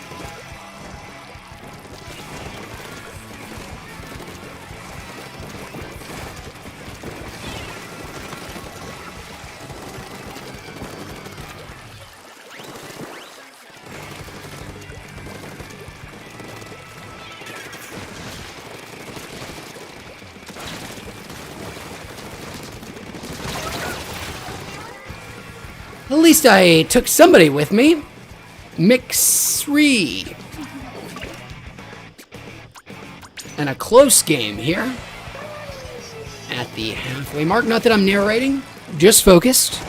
At least I took somebody with me. Mix-3. And a close game here. At the halfway mark. Not that I'm narrating. Just focused.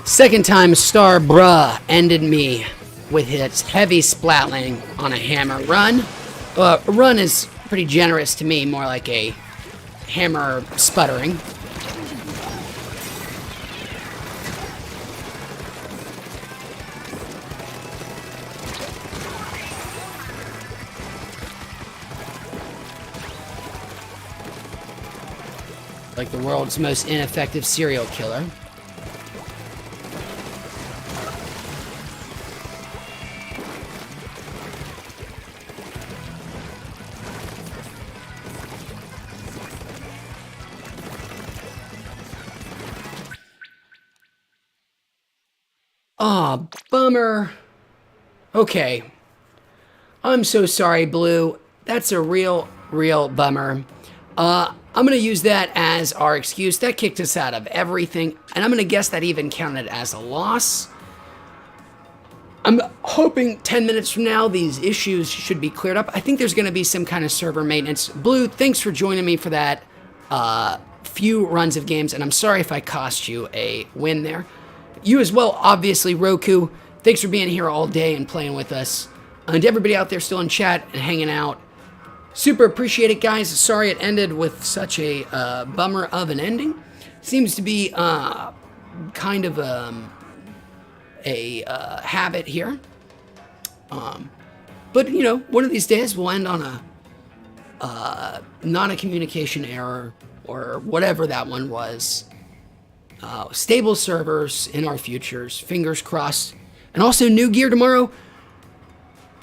Second time, Star Bruh ended me with its heavy splatling on a hammer run. Run is pretty generous to me, more like a hammer sputtering. Like the world's most ineffective serial killer. Aw, bummer. Okay. I'm so sorry, Blue. That's a real bummer. I'm gonna use that as our excuse. That kicked us out of everything, and I'm gonna guess that even counted as a loss. I'm hoping 10 minutes from now these issues should be cleared up. I think there's gonna be some kind of server maintenance. Blue, thanks for joining me for that few runs of games, and I'm sorry if I cost you a win there. You as well, obviously, Roku. Thanks for being here all day and playing with us. And to everybody out there still in chat and hanging out, super appreciate it, guys. Sorry it ended with such a bummer of an ending. Seems to be kind of a habit here. But, you know, one of these days we'll end on not a communication error or whatever that one was. Stable servers in our futures, fingers crossed. And also new gear tomorrow.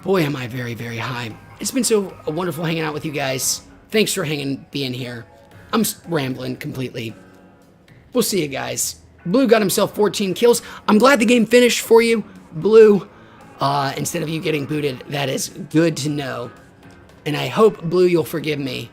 Boy, am I very, very high. It's been so wonderful hanging out with you guys. Thanks for being here. I'm rambling completely. We'll see you guys. Blue got himself 14 kills. I'm glad the game finished for you, Blue. Instead of you getting booted, that is good to know. And I hope, Blue, you'll forgive me